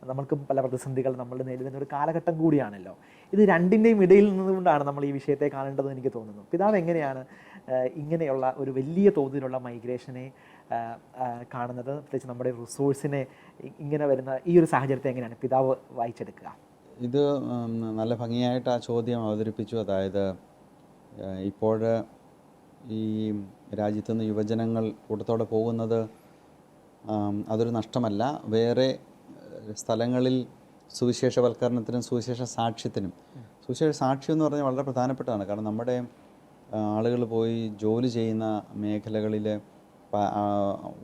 നമ്മൾക്ക് പല പ്രതിസന്ധികൾ നമ്മൾ നേരിടുന്ന ഒരു കാലഘട്ടം കൂടിയാണല്ലോ. ഇത് രണ്ടിൻ്റെയും ഇടയിൽ നിന്നുകൊണ്ടാണ് നമ്മൾ ഈ വിഷയത്തെ കാണേണ്ടതെന്ന് എനിക്ക് തോന്നുന്നു. പിതാവ് എങ്ങനെയാണ് ഇങ്ങനെയുള്ള ഒരു വലിയ തോതിലുള്ള മൈഗ്രേഷനെ കാണുന്നത്? പ്രത്യേകിച്ച് നമ്മുടെ റിസോഴ്സിനെ ഇങ്ങനെ വരുന്ന ഈ ഒരു സാഹചര്യത്തെ എങ്ങനെയാണ് പിതാവ് വായിച്ചെടുക്കുക? ഇത് നല്ല ഭംഗിയായിട്ട് ആ ചോദ്യം അവതരിപ്പിച്ചു. അതായത് ഇപ്പോൾ ഈ രാജ്യത്തുനിന്ന് യുവജനങ്ങൾ കൂട്ടത്തോടെ പോകുന്നത് അതൊരു നഷ്ടമല്ല. വേറെ സ്ഥലങ്ങളിൽ സുവിശേഷവൽക്കരണത്തിനും സുവിശേഷ സാക്ഷ്യത്തിനും, സുവിശേഷ സാക്ഷ്യം എന്ന് പറഞ്ഞാൽ വളരെ പ്രധാനപ്പെട്ടതാണ്. കാരണം നമ്മുടെ ആളുകൾ പോയി ജോലി ചെയ്യുന്ന മേഖലകളിൽ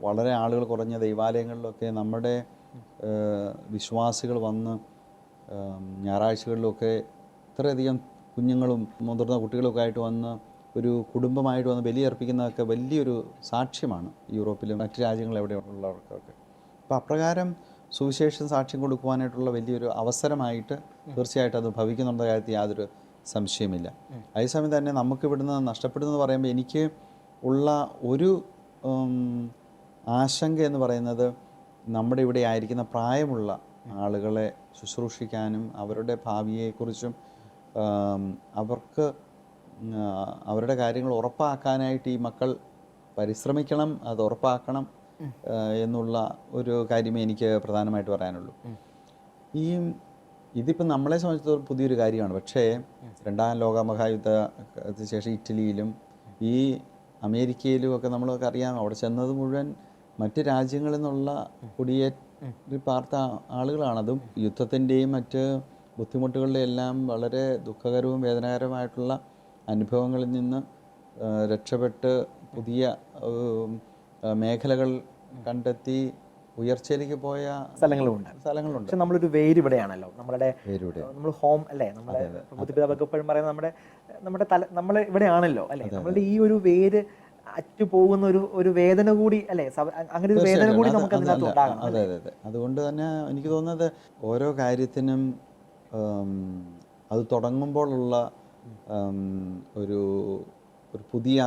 വളരെ ആളുകൾ കുറഞ്ഞ ദൈവാലയങ്ങളിലൊക്കെ നമ്മുടെ വിശ്വാസികൾ വന്ന് ഞായറാഴ്ചകളിലൊക്കെ ഇത്രയധികം കുഞ്ഞുങ്ങളും മുതിർന്ന കുട്ടികളൊക്കെ ആയിട്ട് വന്ന് ഒരു കുടുംബമായിട്ട് വന്ന് ബലിയർപ്പിക്കുന്നതൊക്കെ വലിയൊരു സാക്ഷ്യമാണ് യൂറോപ്പിലും മറ്റ് രാജ്യങ്ങളിൽ എവിടെയുള്ളവർക്കൊക്കെ. അപ്പോൾ അപ്രകാരം സുവിശേഷം സാക്ഷ്യം കൊടുക്കുവാനായിട്ടുള്ള വലിയൊരു അവസരമായിട്ട് തീർച്ചയായിട്ടും അത് ഭവിക്കുന്നുള്ള കാര്യത്തിൽ യാതൊരു സംശയമില്ല. അതേസമയം തന്നെ നമുക്ക് ഇവിടുന്ന് നഷ്ടപ്പെടുന്നത് പറയുമ്പോൾ എനിക്ക് ഉള്ള ഒരു ആശങ്ക എന്ന് പറയുന്നത്, നമ്മുടെ ഇവിടെ ആയിരിക്കുന്ന പ്രായമുള്ള ആളുകളെ ശുശ്രൂഷിക്കാനും അവരുടെ ഭാവിയെക്കുറിച്ചും അവർക്ക് അവരുടെ കാര്യങ്ങൾ ഉറപ്പാക്കാനായിട്ട് ഈ മക്കൾ പരിശ്രമിക്കണം, അത് ഉറപ്പാക്കണം എന്നുള്ള ഒരു കാര്യമേ എനിക്ക് പ്രധാനമായിട്ട് പറയാനുള്ളൂ. ഇതിപ്പോൾ നമ്മളെ സംബന്ധിച്ചിടത്തോളം പുതിയൊരു കാര്യമാണ്. പക്ഷേ രണ്ടാം ലോകമഹായുദ്ധത്തിന് ശേഷം ഇറ്റലിയിലും ഈ അമേരിക്കയിലും ഒക്കെ നമ്മളൊക്കെ അറിയാം. അവിടെ ചെന്നത് മുഴുവൻ മറ്റ് രാജ്യങ്ങളിൽ നിന്നുള്ള കുടിയേറി പാർത്ത ആളുകളാണ്. അതും യുദ്ധത്തിൻ്റെയും മറ്റ് ബുദ്ധിമുട്ടുകളുടെ എല്ലാം വളരെ ദുഃഖകരവും വേദനാകരമായിട്ടുള്ള അനുഭവങ്ങളിൽ നിന്ന് രക്ഷപ്പെട്ട് പുതിയ മേഖലകൾ കണ്ടെത്തി ഉയർച്ചയിലേക്ക് പോയ സ്ഥലങ്ങളുണ്ട്. പക്ഷെ നമ്മളൊരു വേര് ഇവിടെയാണല്ലോ, നമ്മൾ ഹോം അല്ലേ, നമ്മുടെ ബുദ്ധിപിതാവൊക്കെ എപ്പോഴും പറയുന്നത് നമ്മൾ ഇവിടെയാണല്ലോ അല്ലേ. നമ്മളുടെ ഈ ഒരു വേര് അറ്റു പോകുന്ന ഒരു വേദന കൂടി അല്ലേ, അങ്ങനെ ഒരു വേദന കൂടി നമുക്ക് അതിനകത്ത് ഉണ്ടാകണം. അതെ അതെ അതെ. അതുകൊണ്ട് തന്നെ എനിക്ക് തോന്നുന്നത് ഓരോ കാര്യത്തിനും അത് തുടങ്ങുമ്പോഴുള്ള ഒരു പുതിയ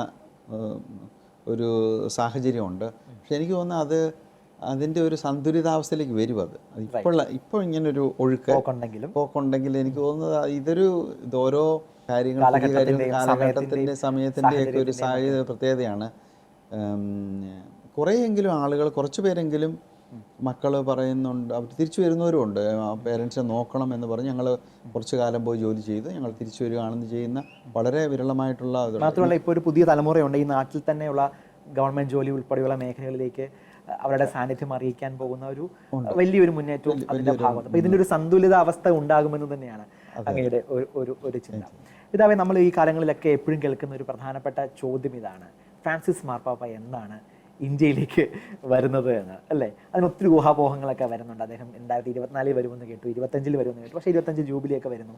ഒരു സാഹചര്യമുണ്ട്. പക്ഷെ എനിക്ക് തോന്നുന്നത് അതിൻ്റെ ഒരു സന്തുലിതാവസ്ഥയിലേക്ക് വരും. ഇപ്പോൾ ഇങ്ങനൊരു ഒഴുക്ക് പോക്കുണ്ടെങ്കിൽ എനിക്ക് തോന്നുന്നത് ഓരോ കാര്യങ്ങൾ കാലഘട്ടത്തിൻ്റെ സമയത്തിൻ്റെ ഒക്കെ ഒരു സാഹചര്യ പ്രത്യേകതയാണ്. കുറേയെങ്കിലും ആളുകൾ, കുറച്ച് പേരെങ്കിലും മക്കൾ പറയുന്നുണ്ട്, അവർ തിരിച്ചു വരുന്നവരുമുണ്ട്. പേരൻസിനെ നോക്കണം എന്ന് പറഞ്ഞ് ഞങ്ങൾ കുറച്ച് കാലം പോയി ജോലി ചെയ്ത് ഞങ്ങൾ തിരിച്ചു വരികയാണെന്ന് ചെയ്യുന്ന വളരെ വിരളമായിട്ടുള്ള. മാത്രമല്ല ഇപ്പോൾ ഒരു പുതിയ തലമുറയുണ്ട് ഈ നാട്ടിൽ തന്നെയുള്ള ഗവൺമെൻറ് ജോലി ഉൾപ്പെടെയുള്ള മേഖലകളിലേക്ക് അവരുടെ സാന്നിധ്യം അറിയിക്കാൻ പോകുന്ന ഒരു വലിയൊരു മുന്നേറ്റവും അതിൻ്റെ ഭാഗമാണ്. അപ്പോൾ ഇതിൻ്റെ ഒരു സന്തുലിത അവസ്ഥ ഉണ്ടാകുമെന്ന് തന്നെയാണ് അങ്ങയുടെ ഒരു ചിന്ത. പിതാവേ, നമ്മൾ ഈ കാലങ്ങളിലൊക്കെ എപ്പോഴും കേൾക്കുന്ന ഒരു പ്രധാനപ്പെട്ട ചോദ്യം ഇതാണ്: ഫ്രാൻസിസ് മാർപ്പാപ്പ എന്നാണ് ഇന്ത്യയിലേക്ക് വരുന്നത് എന്ന്, അല്ലേ? അതിന് ഒത്തിരി ഊഹാപോഹങ്ങളൊക്കെ വരുന്നുണ്ട്. അദ്ദേഹം 2024 വരുമെന്ന് കേട്ടു, 25 വരുമെന്ന് കേട്ടു. പക്ഷേ 25 ജൂബിലിയൊക്കെ വരുന്നു.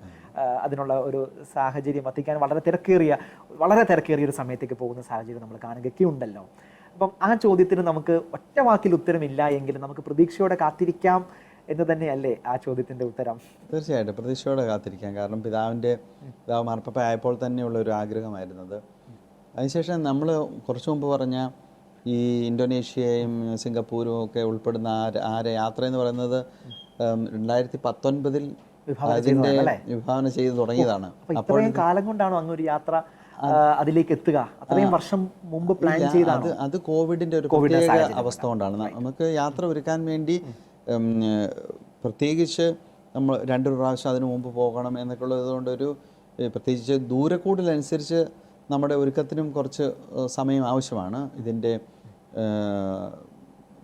അതിനുള്ള ഒരു സാഹചര്യം വത്തിക്കാൻ വളരെ തിരക്കേറിയ ഒരു സമയത്തേക്ക് പോകുന്ന സാഹചര്യം നമ്മൾ കാണുകയൊക്കെ ഉണ്ടല്ലോ. അപ്പം ആ ചോദ്യത്തിന് നമുക്ക് ഒറ്റ വാക്കിൽ ഉത്തരമില്ല എങ്കിലും നമുക്ക് പ്രതീക്ഷയോടെ കാത്തിരിക്കാം എന്ന് തന്നെയല്ലേ ആ ചോദ്യത്തിൻ്റെ ഉത്തരം? തീർച്ചയായിട്ടും പ്രതീക്ഷയോടെ കാത്തിരിക്കാം. കാരണം പിതാവ് മാർപ്പാപ്പ ആയപ്പോൾ തന്നെയുള്ള ഒരു ആഗ്രഹമായിരുന്നത്. അതിനുശേഷം നമ്മൾ കുറച്ചു മുമ്പ് പറഞ്ഞ ഈ ഇന്തോനേഷ്യയും സിംഗപ്പൂരും ഒക്കെ ഉൾപ്പെടുന്ന ആ യാത്ര എന്ന് പറയുന്നത് 2019 അതിൻ്റെ വിഭാവന ചെയ്ത് തുടങ്ങിയതാണ്. അപ്പോൾ കാലം കൊണ്ടാണോ അങ്ങൊരു യാത്ര അതിലേക്ക് എത്തുക? അത്രയും വർഷം മുമ്പ് പ്ലാൻ ചെയ്താണ്? അത് കോവിഡിൻ്റെ ഒരു പ്രത്യേക അവസ്ഥ കൊണ്ടാണ്. നമുക്ക് യാത്ര ഒരുക്കാൻ വേണ്ടി പ്രത്യേകിച്ച് നമ്മൾ 2 പ്രാവശ്യം അതിനു മുമ്പ് പോകണം എന്നൊക്കെ ഉള്ളതുകൊണ്ടൊരു പ്രത്യേകിച്ച് ദൂരക്കൂടലനുസരിച്ച് നമ്മുടെ ഒരുക്കത്തിനും കുറച്ച് സമയം ആവശ്യമാണ്. ഇതിൻ്റെ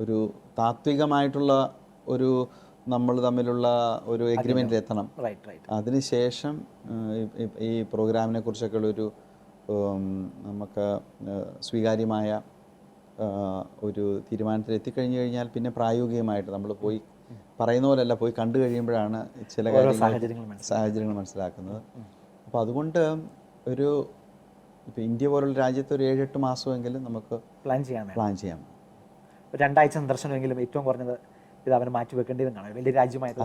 ഒരു താത്വികമായിട്ടുള്ള ഒരു നമ്മൾ തമ്മിലുള്ള ഒരു എഗ്രിമെൻറ്റിൽ എത്തണം. അതിനുശേഷം ഈ പ്രോഗ്രാമിനെ കുറിച്ചൊക്കെയുള്ളൊരു നമുക്ക് സ്വീകാര്യമായ ഒരു തീരുമാനത്തിൽ എത്തിക്കഴിഞ്ഞു കഴിഞ്ഞാൽ പിന്നെ പ്രായോഗികമായിട്ട് നമ്മൾ പോയി പറയുന്ന പോലെയല്ല, പോയി കണ്ടു കഴിയുമ്പോഴാണ് ചില സാഹചര്യങ്ങൾ മനസ്സിലാക്കുന്നത്. അപ്പോൾ അതുകൊണ്ട് ഇപ്പോൾ ഇന്ത്യ പോലുള്ള രാജ്യത്ത് ഒരു 7-8 മാസമെങ്കിലും നമുക്ക് പ്ലാൻ ചെയ്യാം. 2 ആഴ്ച സന്ദർശനമെങ്കിലും ഏറ്റവും കുറഞ്ഞത് പിതാവിന് മാറ്റിവെക്കേണ്ടതും കാണാം, വലിയ രാജ്യമായത്.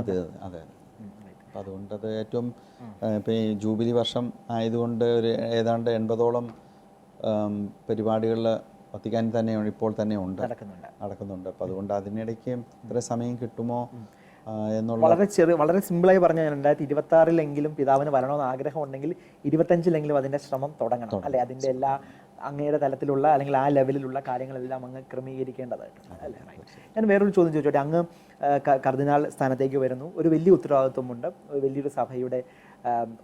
അതെ. അപ്പോൾ അതുകൊണ്ട് അത് ഏറ്റവും ഇപ്പോൾ ഈ ജൂബിലി വർഷം ആയതുകൊണ്ട് ഒരു ഏതാണ്ട് 80ഓളം പരിപാടികളിൽ വത്തിക്കാനിൽ തന്നെയാണ് ഇപ്പോൾ തന്നെ നടക്കുന്നുണ്ട്. അപ്പോൾ അതുകൊണ്ട് അതിനിടയ്ക്ക് ഇത്ര സമയം കിട്ടുമോ എന്നുള്ള വളരെ സിമ്പിളായി പറഞ്ഞാൽ 2026 പിതാവിന് വരണമെന്ന് ആഗ്രഹം ഉണ്ടെങ്കിൽ 25 അതിൻ്റെ ശ്രമം തുടങ്ങണം, അല്ലെ? അതിൻ്റെ എല്ലാ അങ്ങയുടെ തലത്തിലുള്ള അല്ലെങ്കിൽ ആ ലെവലിലുള്ള കാര്യങ്ങളെല്ലാം അങ്ങ് ക്രമീകരിക്കേണ്ടതായിട്ടുണ്ട്, അല്ലേ? ഞാൻ വേറൊരു ചോദ്യം ചോദിച്ചോട്ടെ. അങ്ങ് കർദിനാൾ സ്ഥാനത്തേക്ക് വരുന്നു, ഒരു വലിയ ഉത്തരവാദിത്വമുണ്ട്, വലിയൊരു സഭയുടെ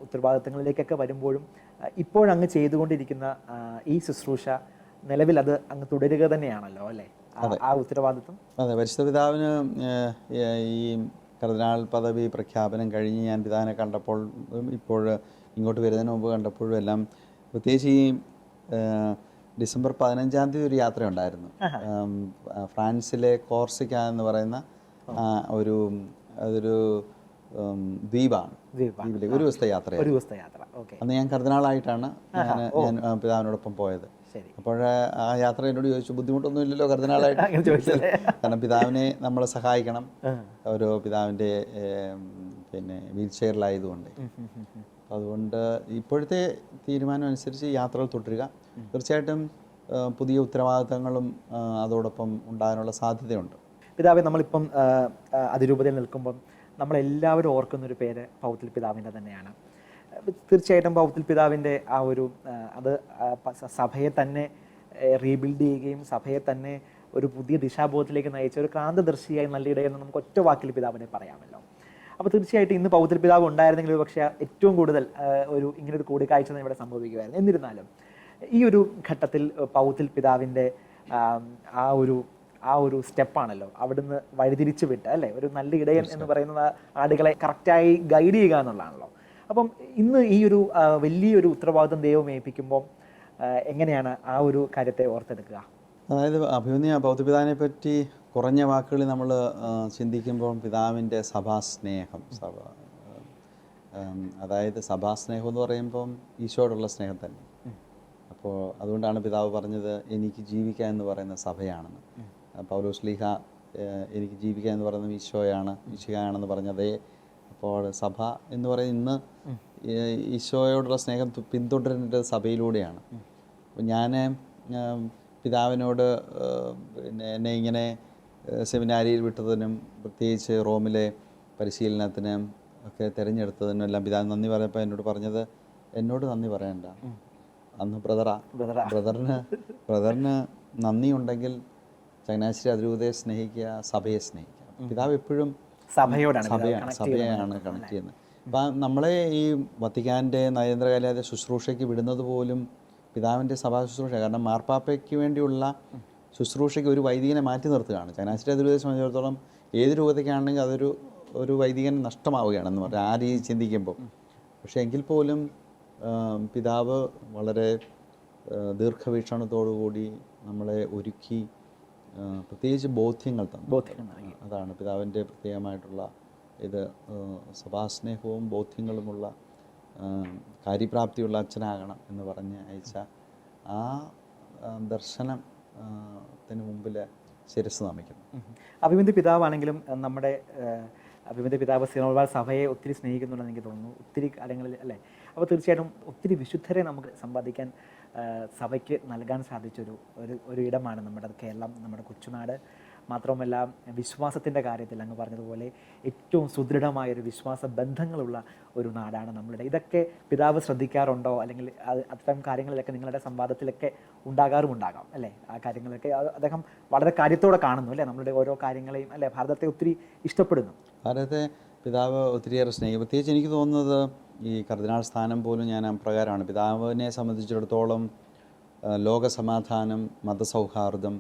ഉത്തരവാദിത്തങ്ങളിലേക്കൊക്കെ വരുമ്പോഴും ഇപ്പോഴങ്ങ് ചെയ്തുകൊണ്ടിരിക്കുന്ന ഈ ശുശ്രൂഷ നിലവിൽ അത് അങ്ങ് തുടരുക തന്നെയാണല്ലോ, അല്ലേ? ആ ഉത്തരവാദിത്വം. അതെ, പരിശുദ്ധ പിതാവിന് ഈ കർദിനാൾ പദവി പ്രഖ്യാപനം കഴിഞ്ഞ് ഞാൻ പിതാവിനെ കണ്ടപ്പോൾ, ഇപ്പോൾ ഇങ്ങോട്ട് വരുന്നതിന് മുമ്പ് കണ്ടപ്പോഴും എല്ലാം, പ്രത്യേകിച്ച് ഈ ഡിസംബർ 15 ഒരു യാത്രയുണ്ടായിരുന്നു. ഫ്രാൻസിലെ കോർസിക്ക എന്ന് പറയുന്ന അതൊരു ദ്വീപാണ്. ഒരു ദിവസത്തെ യാത്ര. അന്ന് ഞാൻ കർദിനാളായിട്ടാണ് ഞാൻ പിതാവിനോടൊപ്പം പോയത്. അപ്പോൾ ആ യാത്ര എന്നോട് ചോദിച്ചു, ബുദ്ധിമുട്ടൊന്നും ഇല്ലല്ലോ കർദിനാളായിട്ട്? കാരണം പിതാവിനെ നമ്മൾ സഹായിക്കണം, ഒരു പിതാവിൻ്റെ വീൽ ചെയറിലായതുകൊണ്ട്. അതുകൊണ്ട് ഇപ്പോഴത്തെ തീരുമാനം അനുസരിച്ച് യാത്രകൾ തുടരുക. തീർച്ചയായിട്ടും പുതിയ ഉത്തരവാദിത്തങ്ങളും അതോടൊപ്പം ഉണ്ടാകാനുള്ള സാധ്യതയുണ്ട്. പിതാവെ, നമ്മളിപ്പം അതിരൂപതയിൽ നിൽക്കുമ്പം നമ്മളെല്ലാവരും ഓർക്കുന്നൊരു പേര് പൗത്തിൽ പിതാവിൻ്റെ തന്നെയാണ്. തീർച്ചയായിട്ടും പൗത്തിൽ പിതാവിൻ്റെ ആ ഒരു അത് സഭയെ തന്നെ റീബിൽഡ് ചെയ്യുകയും സഭയെ തന്നെ ഒരു പുതിയ ദിശാബോധത്തിലേക്ക് നയിച്ച ഒരു ക്രാന്തദർശിയായി നല്ല ഇടയെന്ന് നമുക്ക് ഒറ്റ വാക്കിൽ പിതാവിനെ പറയാമല്ലോ. അപ്പോൾ തീർച്ചയായിട്ടും ഇന്ന് പൗത്തിൽ പിതാവ് ഉണ്ടായിരുന്നെങ്കിൽ പക്ഷേ ഏറ്റവും കൂടുതൽ ഇങ്ങനൊരു കൂടിക്കാഴ്ച ഇവിടെ സംഭവിക്കുമായിരുന്നു. എന്നിരുന്നാലും ഈ ഒരു ഘട്ടത്തിൽ പൗത്തിൽ പിതാവിൻ്റെ ആ ഒരു സ്റ്റെപ്പാണല്ലോ അവിടുന്ന് വഴിതിരിച്ചു വിട്ട്, അല്ലേ? ഒരു നല്ല ഇടയൻ എന്ന് പറയുന്നത് ആടുകളെ കറക്റ്റായി ഗൈഡ് ചെയ്യുക എന്നുള്ളതാണല്ലോ. അപ്പം ഇന്ന് ഈ ഒരു വലിയൊരു ഉത്തരവാദിത്വം ദൈവം ഏൽപ്പിക്കുമ്പോൾ എങ്ങനെയാണ് ആ ഒരു കാര്യത്തെ ഓർത്തെടുക്കുക? അതായത് അഭിമന്യ പൗത്രപിതാവിനെ പറ്റി കുറഞ്ഞ വാക്കുകളിൽ നമ്മൾ ചിന്തിക്കുമ്പോൾ പിതാവിൻ്റെ സഭാസ്നേഹം, അതായത് സഭാസ്നേഹം എന്ന് പറയുമ്പം ഈശോയോടുള്ള സ്നേഹം തന്നെ. അപ്പോൾ അതുകൊണ്ടാണ് പിതാവ് പറഞ്ഞത് എനിക്ക് ജീവിക്കുക എന്ന് പറയുന്ന സഭയാണെന്ന്. പൗലോസ് ശ്ലീഹ എനിക്ക് ജീവിക്കുക എന്ന് പറയുന്നത് ഈശോയാണെന്ന് പറഞ്ഞതേ. അപ്പോൾ സഭ എന്ന് പറയുന്നത് ഇന്ന് ഈശോയോടുള്ള സ്നേഹം പിന്തുടരേണ്ടത് സഭയിലൂടെയാണ്. അപ്പോൾ ഞാൻ പിതാവിനോട് എന്നെ ഇങ്ങനെ സെമിനാരിയിൽ വിട്ടതിനും പ്രത്യേകിച്ച് റോമിലെ പരിശീലനത്തിനും ഒക്കെ തിരഞ്ഞെടുത്തതിനും എല്ലാം പിതാവ് നന്ദി പറയപ്പോൾ എന്നോട് പറഞ്ഞത്, എന്നോട് നന്ദി പറയണ്ട, അന്ന് ബ്രദറിന് നന്ദിയുണ്ടെങ്കിൽ ചങ്ങനാശ്ശേരി അതിരൂപതയെ സ്നേഹിക്കുക, സഭയെ സ്നേഹിക്കുക. പിതാവ് എപ്പോഴും സഭയാണ് കണക്ട് ചെയ്യുന്നത്. അപ്പം നമ്മളെ ഈ വത്തിക്കാൻ്റെ നയതന്ത്രകാര്യ ശുശ്രൂഷയ്ക്ക് വിടുന്നത് പോലും പിതാവിൻ്റെ സഭാ ശുശ്രൂഷ. കാരണം മാർപ്പാപ്പയ്ക്ക് വേണ്ടിയുള്ള ശുശ്രൂഷയ്ക്ക് ഒരു വൈദികനെ മാറ്റി നിർത്തുകയാണ്. ചങ്ങനാശ്ശേരി അതിരൂപതയെ സംബന്ധിച്ചിടത്തോളം ഏത് രൂപതയ്ക്കാണെങ്കിൽ അതൊരു വൈദികൻ നഷ്ടമാവുകയാണെന്ന് പറയാം, ആ രീതി ചിന്തിക്കുമ്പോൾ. പക്ഷേ എങ്കിൽ പോലും പിതാവ് വളരെ ദീർഘവീക്ഷണത്തോടുകൂടി നമ്മളെ ഒരുക്കി പ്രത്യേകിച്ച് ബോധ്യങ്ങൾ തന്നു. അതാണ് പിതാവിൻ്റെ പ്രത്യേകമായിട്ടുള്ള ഇത്. സഭാസ്നേഹവും ബോധ്യങ്ങളുമുള്ള കാര്യപ്രാപ്തിയുള്ള അച്ഛനാകണം എന്ന് പറഞ്ഞ് അയച്ച ആ ദർശനത്തിന് മുമ്പിൽ ശിരസ് നമിക്കുന്നു. അഭിമന്യ പിതാവാണെങ്കിലും നമ്മുടെ അഭിമന്യ പിതാവ് സിനോൾവാൾ സഭയെ ഒത്തിരി സ്നേഹിക്കുന്നുണ്ടെന്ന് എനിക്ക് തോന്നുന്നു, ഒത്തിരി കാര്യങ്ങളിൽ അല്ലേ. അപ്പോൾ തീർച്ചയായിട്ടും ഒത്തിരി വിശുദ്ധരെ നമുക്ക് സമ്പാദിക്കാൻ സഭയ്ക്ക് നൽകാൻ സാധിച്ചൊരു ഒരു ഇടമാണ് നമ്മുടെ കേരളം, നമ്മുടെ കൊച്ചുനാട്. മാത്രവുമല്ല വിശ്വാസത്തിൻ്റെ കാര്യത്തിൽ അങ്ങ് പറഞ്ഞതുപോലെ ഏറ്റവും സുദൃഢമായൊരു വിശ്വാസ ബന്ധങ്ങളുള്ള ഒരു നാടാണ് നമ്മളുടെ. ഇതൊക്കെ പിതാവ് ശ്രദ്ധിക്കാറുണ്ടോ, അല്ലെങ്കിൽ അത്തരം കാര്യങ്ങളിലൊക്കെ നിങ്ങളുടെ സംവാദത്തിലൊക്കെ ഉണ്ടാകാറുമുണ്ടാകാം അല്ലേ? ആ കാര്യങ്ങളൊക്കെ അദ്ദേഹം വളരെ കാര്യത്തോടെ കാണുന്നു അല്ലേ, നമ്മളുടെ ഓരോ കാര്യങ്ങളെയും അല്ലേ, ഭാരതത്തെ ഒത്തിരി ഇഷ്ടപ്പെടുന്നു. ഭാരതത്തെ പിതാവ് ഒത്തിരിയേറെ സ്നേഹിക്കും. പ്രത്യേകിച്ച് എനിക്ക് തോന്നുന്നത് ഈ കർദിനാൾ സ്ഥാനം പോലും ഞാൻ അപ്രകാരമാണ്. പിതാവിനെ സംബന്ധിച്ചിടത്തോളം ലോകസമാധാനം, മതസൗഹാർദ്ദം,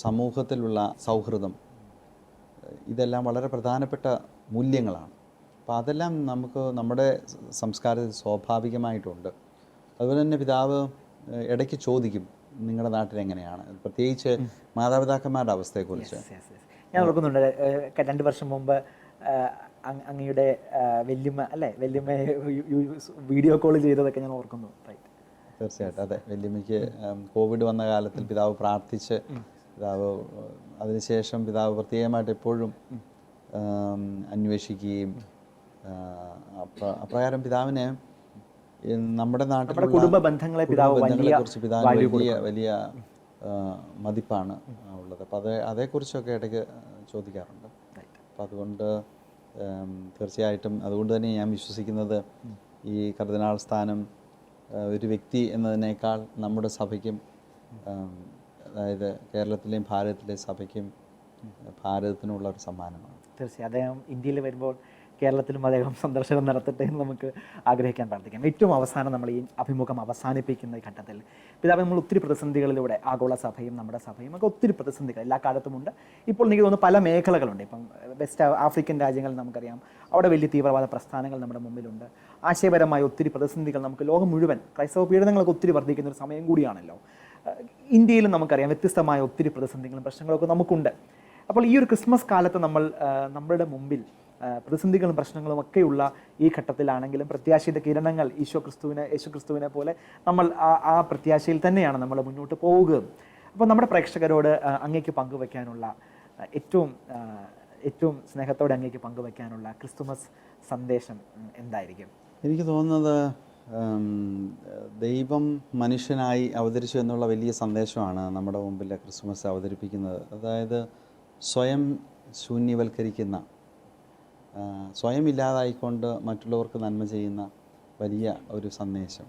സമൂഹത്തിലുള്ള സൗഹൃദം, ഇതെല്ലാം വളരെ പ്രധാനപ്പെട്ട മൂല്യങ്ങളാണ്. അപ്പോൾ അതെല്ലാം നമുക്ക് നമ്മുടെ സംസ്കാരത്തിൽ സ്വാഭാവികമായിട്ടുണ്ട്. അതുപോലെ തന്നെ പിതാവ് ഇടയ്ക്ക് ചോദിക്കും നിങ്ങളുടെ നാട്ടിൽ എങ്ങനെയാണ്, പ്രത്യേകിച്ച് മാതാപിതാക്കന്മാരുടെ അവസ്ഥയെക്കുറിച്ച്. ഞാൻ ഓർക്കുന്നുണ്ട് 2 വർഷം മുമ്പ് അങ്ങയുടെ വല്യമ്മ അല്ലേ, വല്യമ്മയെ വീഡിയോ കോൾ ചെയ്തതൊക്കെ ഞാൻ ഓർക്കുന്നു. തീർച്ചയായിട്ടും അതെ. വല്യമ്മയ്ക്ക് കോവിഡ് വന്ന കാലത്തിൽ പിതാവ് പ്രാർത്ഥിച്ച്, പിതാവ് അതിനുശേഷം പിതാവ് പ്രത്യേകമായിട്ട് എപ്പോഴും അന്വേഷിക്കുകയും അപ്രകാരം പിതാവിന് നമ്മുടെ നാട്ടിലെ കുടുംബ ബന്ധങ്ങളെ കുറിച്ച് പിതാവിന് വലിയ മതിപ്പാണ് ഉള്ളത്. അപ്പോൾ അതേക്കുറിച്ചൊക്കെ ഇടയ്ക്ക് ചോദിക്കാറുണ്ട്. അപ്പോൾ അതുകൊണ്ട് തീർച്ചയായിട്ടും അതുകൊണ്ട് തന്നെ ഞാൻ വിശ്വസിക്കുന്നത് ഈ കർദിനാൾ സ്ഥാനം ഒരു വ്യക്തി എന്നതിനേക്കാൾ നമ്മുടെ സഭയ്ക്കും, അതായത് കേരളത്തിലെയും ഭാരതത്തിലെയും സഭയ്ക്കും ഭാരതത്തിനുള്ള ഒരു സമ്മാനമാണ്. തീർച്ചയായും അദ്ദേഹം ഇന്ത്യയിൽ വരുമ്പോൾ കേരളത്തിലും അദ്ദേഹം സന്ദർശനം നടത്തട്ടെ എന്ന് നമുക്ക് ആഗ്രഹിക്കാൻ പ്രാർത്ഥിക്കാം. ഏറ്റവും അവസാനം നമ്മൾ ഈ അഭിമുഖം അവസാനിപ്പിക്കുന്ന ഈ ഘട്ടത്തിൽ പിതാവ്, നമ്മൾ ഒത്തിരി പ്രതിസന്ധികളിലൂടെ, ആഗോള സഭയും നമ്മുടെ സഭയും ഒക്കെ ഒത്തിരി പ്രതിസന്ധികൾ എല്ലാ കാലത്തുമുണ്ട്. ഇപ്പോൾ എനിക്ക് തോന്നുന്നു പല മേഖലകളുണ്ട്. ഇപ്പം വെസ്റ്റ് ആഫ്രിക്കൻ രാജ്യങ്ങൾ നമുക്കറിയാം, അവിടെ വലിയ തീവ്രവാദ പ്രസ്ഥാനങ്ങൾ നമ്മുടെ മുമ്പിലുണ്ട്. ആശയപരമായ ഒത്തിരി പ്രതിസന്ധികൾ നമുക്ക് ലോകം മുഴുവൻ, ക്രൈസ്തവ പീഡനങ്ങളൊക്കെ ഒത്തിരി വർദ്ധിക്കുന്ന ഒരു സമയം കൂടിയാണല്ലോ. ഇന്ത്യയിലും നമുക്കറിയാം വ്യത്യസ്തമായ ഒത്തിരി പ്രതിസന്ധികളും പ്രശ്നങ്ങളൊക്കെ നമുക്കുണ്ട്. അപ്പോൾ ഈ ഒരു ക്രിസ്മസ് കാലത്ത് നമ്മളുടെ മുമ്പിൽ പ്രതിസന്ധികളും പ്രശ്നങ്ങളും ഒക്കെയുള്ള ഈ ഘട്ടത്തിലാണെങ്കിലും പ്രത്യാശയുടെ കിരണങ്ങൾ യേശു ക്രിസ്തുവിനെ പോലെ നമ്മൾ ആ പ്രത്യാശയിൽ തന്നെയാണ് നമ്മൾ മുന്നോട്ട് പോവുക. അപ്പോൾ നമ്മുടെ പ്രേക്ഷകരോട് അങ്ങേക്ക് പങ്കുവയ്ക്കാനുള്ള ഏറ്റവും സ്നേഹത്തോടെ അങ്ങേക്ക് പങ്കുവയ്ക്കാനുള്ള ക്രിസ്തുമസ് സന്ദേശം എന്തായിരിക്കും? എനിക്ക് തോന്നുന്നത് ദൈവം മനുഷ്യനായി അവതരിച്ചു എന്നുള്ള വലിയ സന്ദേശമാണ് നമ്മുടെ മുമ്പിൽ ക്രിസ്മസ് അവതരിപ്പിക്കുന്നത്. അതായത് സ്വയം ശൂന്യവൽക്കരിക്കുന്ന, സ്വയം ഇല്ലാതായിക്കൊണ്ട് മറ്റുള്ളവർക്ക് നന്മ ചെയ്യുന്ന വലിയ ഒരു സന്ദേശം.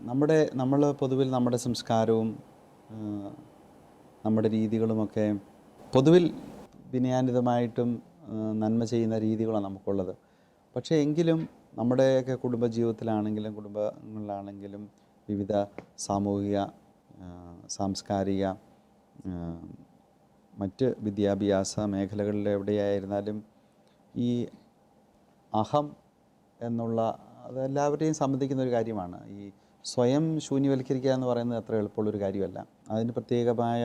നമ്മൾ പൊതുവിൽ നമ്മുടെ സംസ്കാരവും നമ്മുടെ രീതികളുമൊക്കെ പൊതുവിൽ വിനയാന്വിതമായിട്ടും നന്മ ചെയ്യുന്ന രീതികളാണ് നമുക്കുള്ളത്. പക്ഷേ എങ്കിലും നമ്മുടെയൊക്കെ കുടുംബജീവിതത്തിലാണെങ്കിലും കുടുംബങ്ങളിലാണെങ്കിലും വിവിധ സാമൂഹിക, സാംസ്കാരിക, മറ്റ് വിദ്യാഭ്യാസ മേഖലകളിൽ എവിടെയായിരുന്നാലും ഈ അഹം എന്നുള്ള അതെല്ലാവരെയും സംബന്ധിക്കുന്ന ഒരു കാര്യമാണ്. ഈ സ്വയം ശൂന്യവൽക്കരിക്കുക എന്ന് പറയുന്നത് അത്ര എളുപ്പമുള്ളൊരു കാര്യമല്ല. അതിന് പ്രത്യേകമായ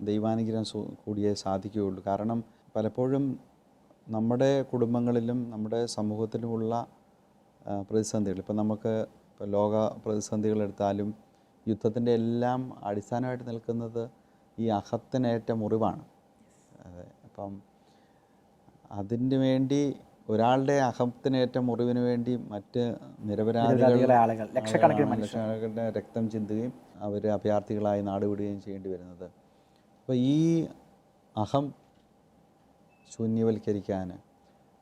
ദൈവാനുഗ്രഹം കൂടിയേ സാധിക്കുകയുള്ളൂ. കാരണം പലപ്പോഴും നമ്മുടെ കുടുംബങ്ങളിലും നമ്മുടെ സമൂഹത്തിലുമുള്ള പ്രതിസന്ധികൾ, ഇപ്പോൾ ലോക പ്രതിസന്ധികളെടുത്താലും യുദ്ധത്തിൻ്റെ എല്ലാം അടിസ്ഥാനമായിട്ട് നിൽക്കുന്നത് ഈ അഹത്തിനേറ്റ മുറിവാണ്. അതെ. അപ്പം അതിന് വേണ്ടി, ഒരാളുടെ അഹത്തിനേറ്റ മുറിവിന് വേണ്ടി മറ്റ് നിരപരാധികളെ ലക്ഷക്കണക്കിന് രക്തം ചിന്തുകയും അവർ അഭയാർത്ഥികളായി നാടുവിടുകയും ചെയ്യേണ്ടി വരുന്നത്. അപ്പോൾ ഈ അഹം ശൂന്യവൽക്കരിക്കാൻ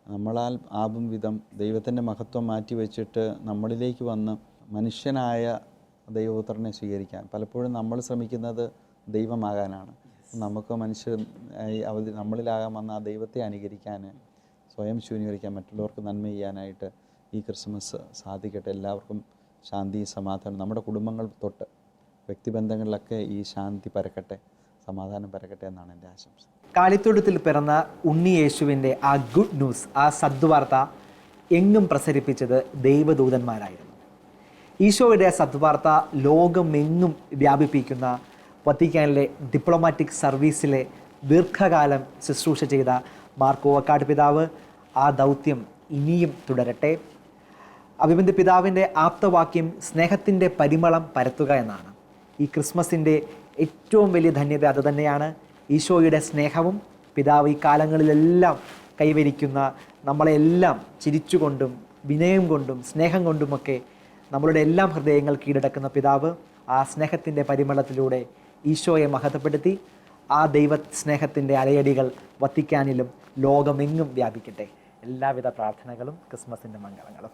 നമ്മളാൽ ആവും വിധം ദൈവത്തിൻ്റെ മഹത്വം മാറ്റിവെച്ചിട്ട് നമ്മളിലേക്ക് വന്ന് മനുഷ്യനായ ദൈവപുത്രനെ സ്വീകരിക്കാൻ പലപ്പോഴും നമ്മൾ ശ്രമിക്കുന്നത് ദൈവമാകാനാണ്. നമുക്ക് മനുഷ്യനായി നമ്മളിലാകാൻ വന്ന ആ ദൈവത്തെ അനുകരിക്കാൻ, സ്വയം ശൂന്യവൽക്കരിക്കാൻ, മറ്റുള്ളവർക്ക് നന്മ ചെയ്യാനായിട്ട് ഈ ക്രിസ്മസ് സാധിക്കട്ടെ. എല്ലാവർക്കും ശാന്തി, സമാധാനം, നമ്മുടെ കുടുംബങ്ങൾ തൊട്ട് വ്യക്തിബന്ധങ്ങളിലൊക്കെ ഈ ശാന്തി പരക്കട്ടെ, സമാധാനം പരക്കട്ടെ എന്നാണ് എൻ്റെ ആശംസ. കാലിത്തൊഴുത്തിൽ പിറന്ന ഉണ്ണി യേശുവിൻ്റെ ആ ഗുഡ് ന്യൂസ്, ആ സദ്വാർത്ത എങ്ങും പ്രസരിപ്പിച്ചത് ദൈവദൂതന്മാരായിരുന്നു. ഈശോയുടെ സദ്വാർത്ത ലോകമെങ്ങും വ്യാപിപ്പിക്കുന്ന വത്തിക്കാനിലെ ഡിപ്ലോമാറ്റിക് സർവീസിലെ ദീർഘകാലം ശുശ്രൂഷ ചെയ്ത മാർ കൂവക്കാട് പിതാവ് ആ ദൗത്യം ഇനിയും തുടരട്ടെ. അഭിമന്യ പിതാവിൻ്റെ ആപ്തവാക്യം സ്നേഹത്തിൻ്റെ പരിമളം പരത്തുക എന്നാണ്. ഈ ക്രിസ്മസിൻ്റെ ഏറ്റവും വലിയ ധന്യത അത് തന്നെയാണ്. ഈശോയുടെ സ്നേഹവും പിതാവ് ഈ കാലങ്ങളിലെല്ലാം കൈവരിക്കുന്ന നമ്മളെല്ലാം ചിരിച്ചുകൊണ്ടും വിനയം കൊണ്ടും സ്നേഹം കൊണ്ടുമൊക്കെ നമ്മളുടെ എല്ലാം ഹൃദയങ്ങൾ കീഴടക്കുന്ന പിതാവ് ആ സ്നേഹത്തിൻ്റെ പരിമളത്തിലൂടെ ഈശോയെ മഹത്വപ്പെടുത്തി ആ ദൈവ സ്നേഹത്തിൻ്റെ അലയടികൾ വത്തിക്കാനിലും ലോകമെങ്ങും വ്യാപിക്കട്ടെ. എല്ലാവിധ പ്രാർത്ഥനകളും ക്രിസ്മസിൻ്റെ മംഗളങ്ങളും.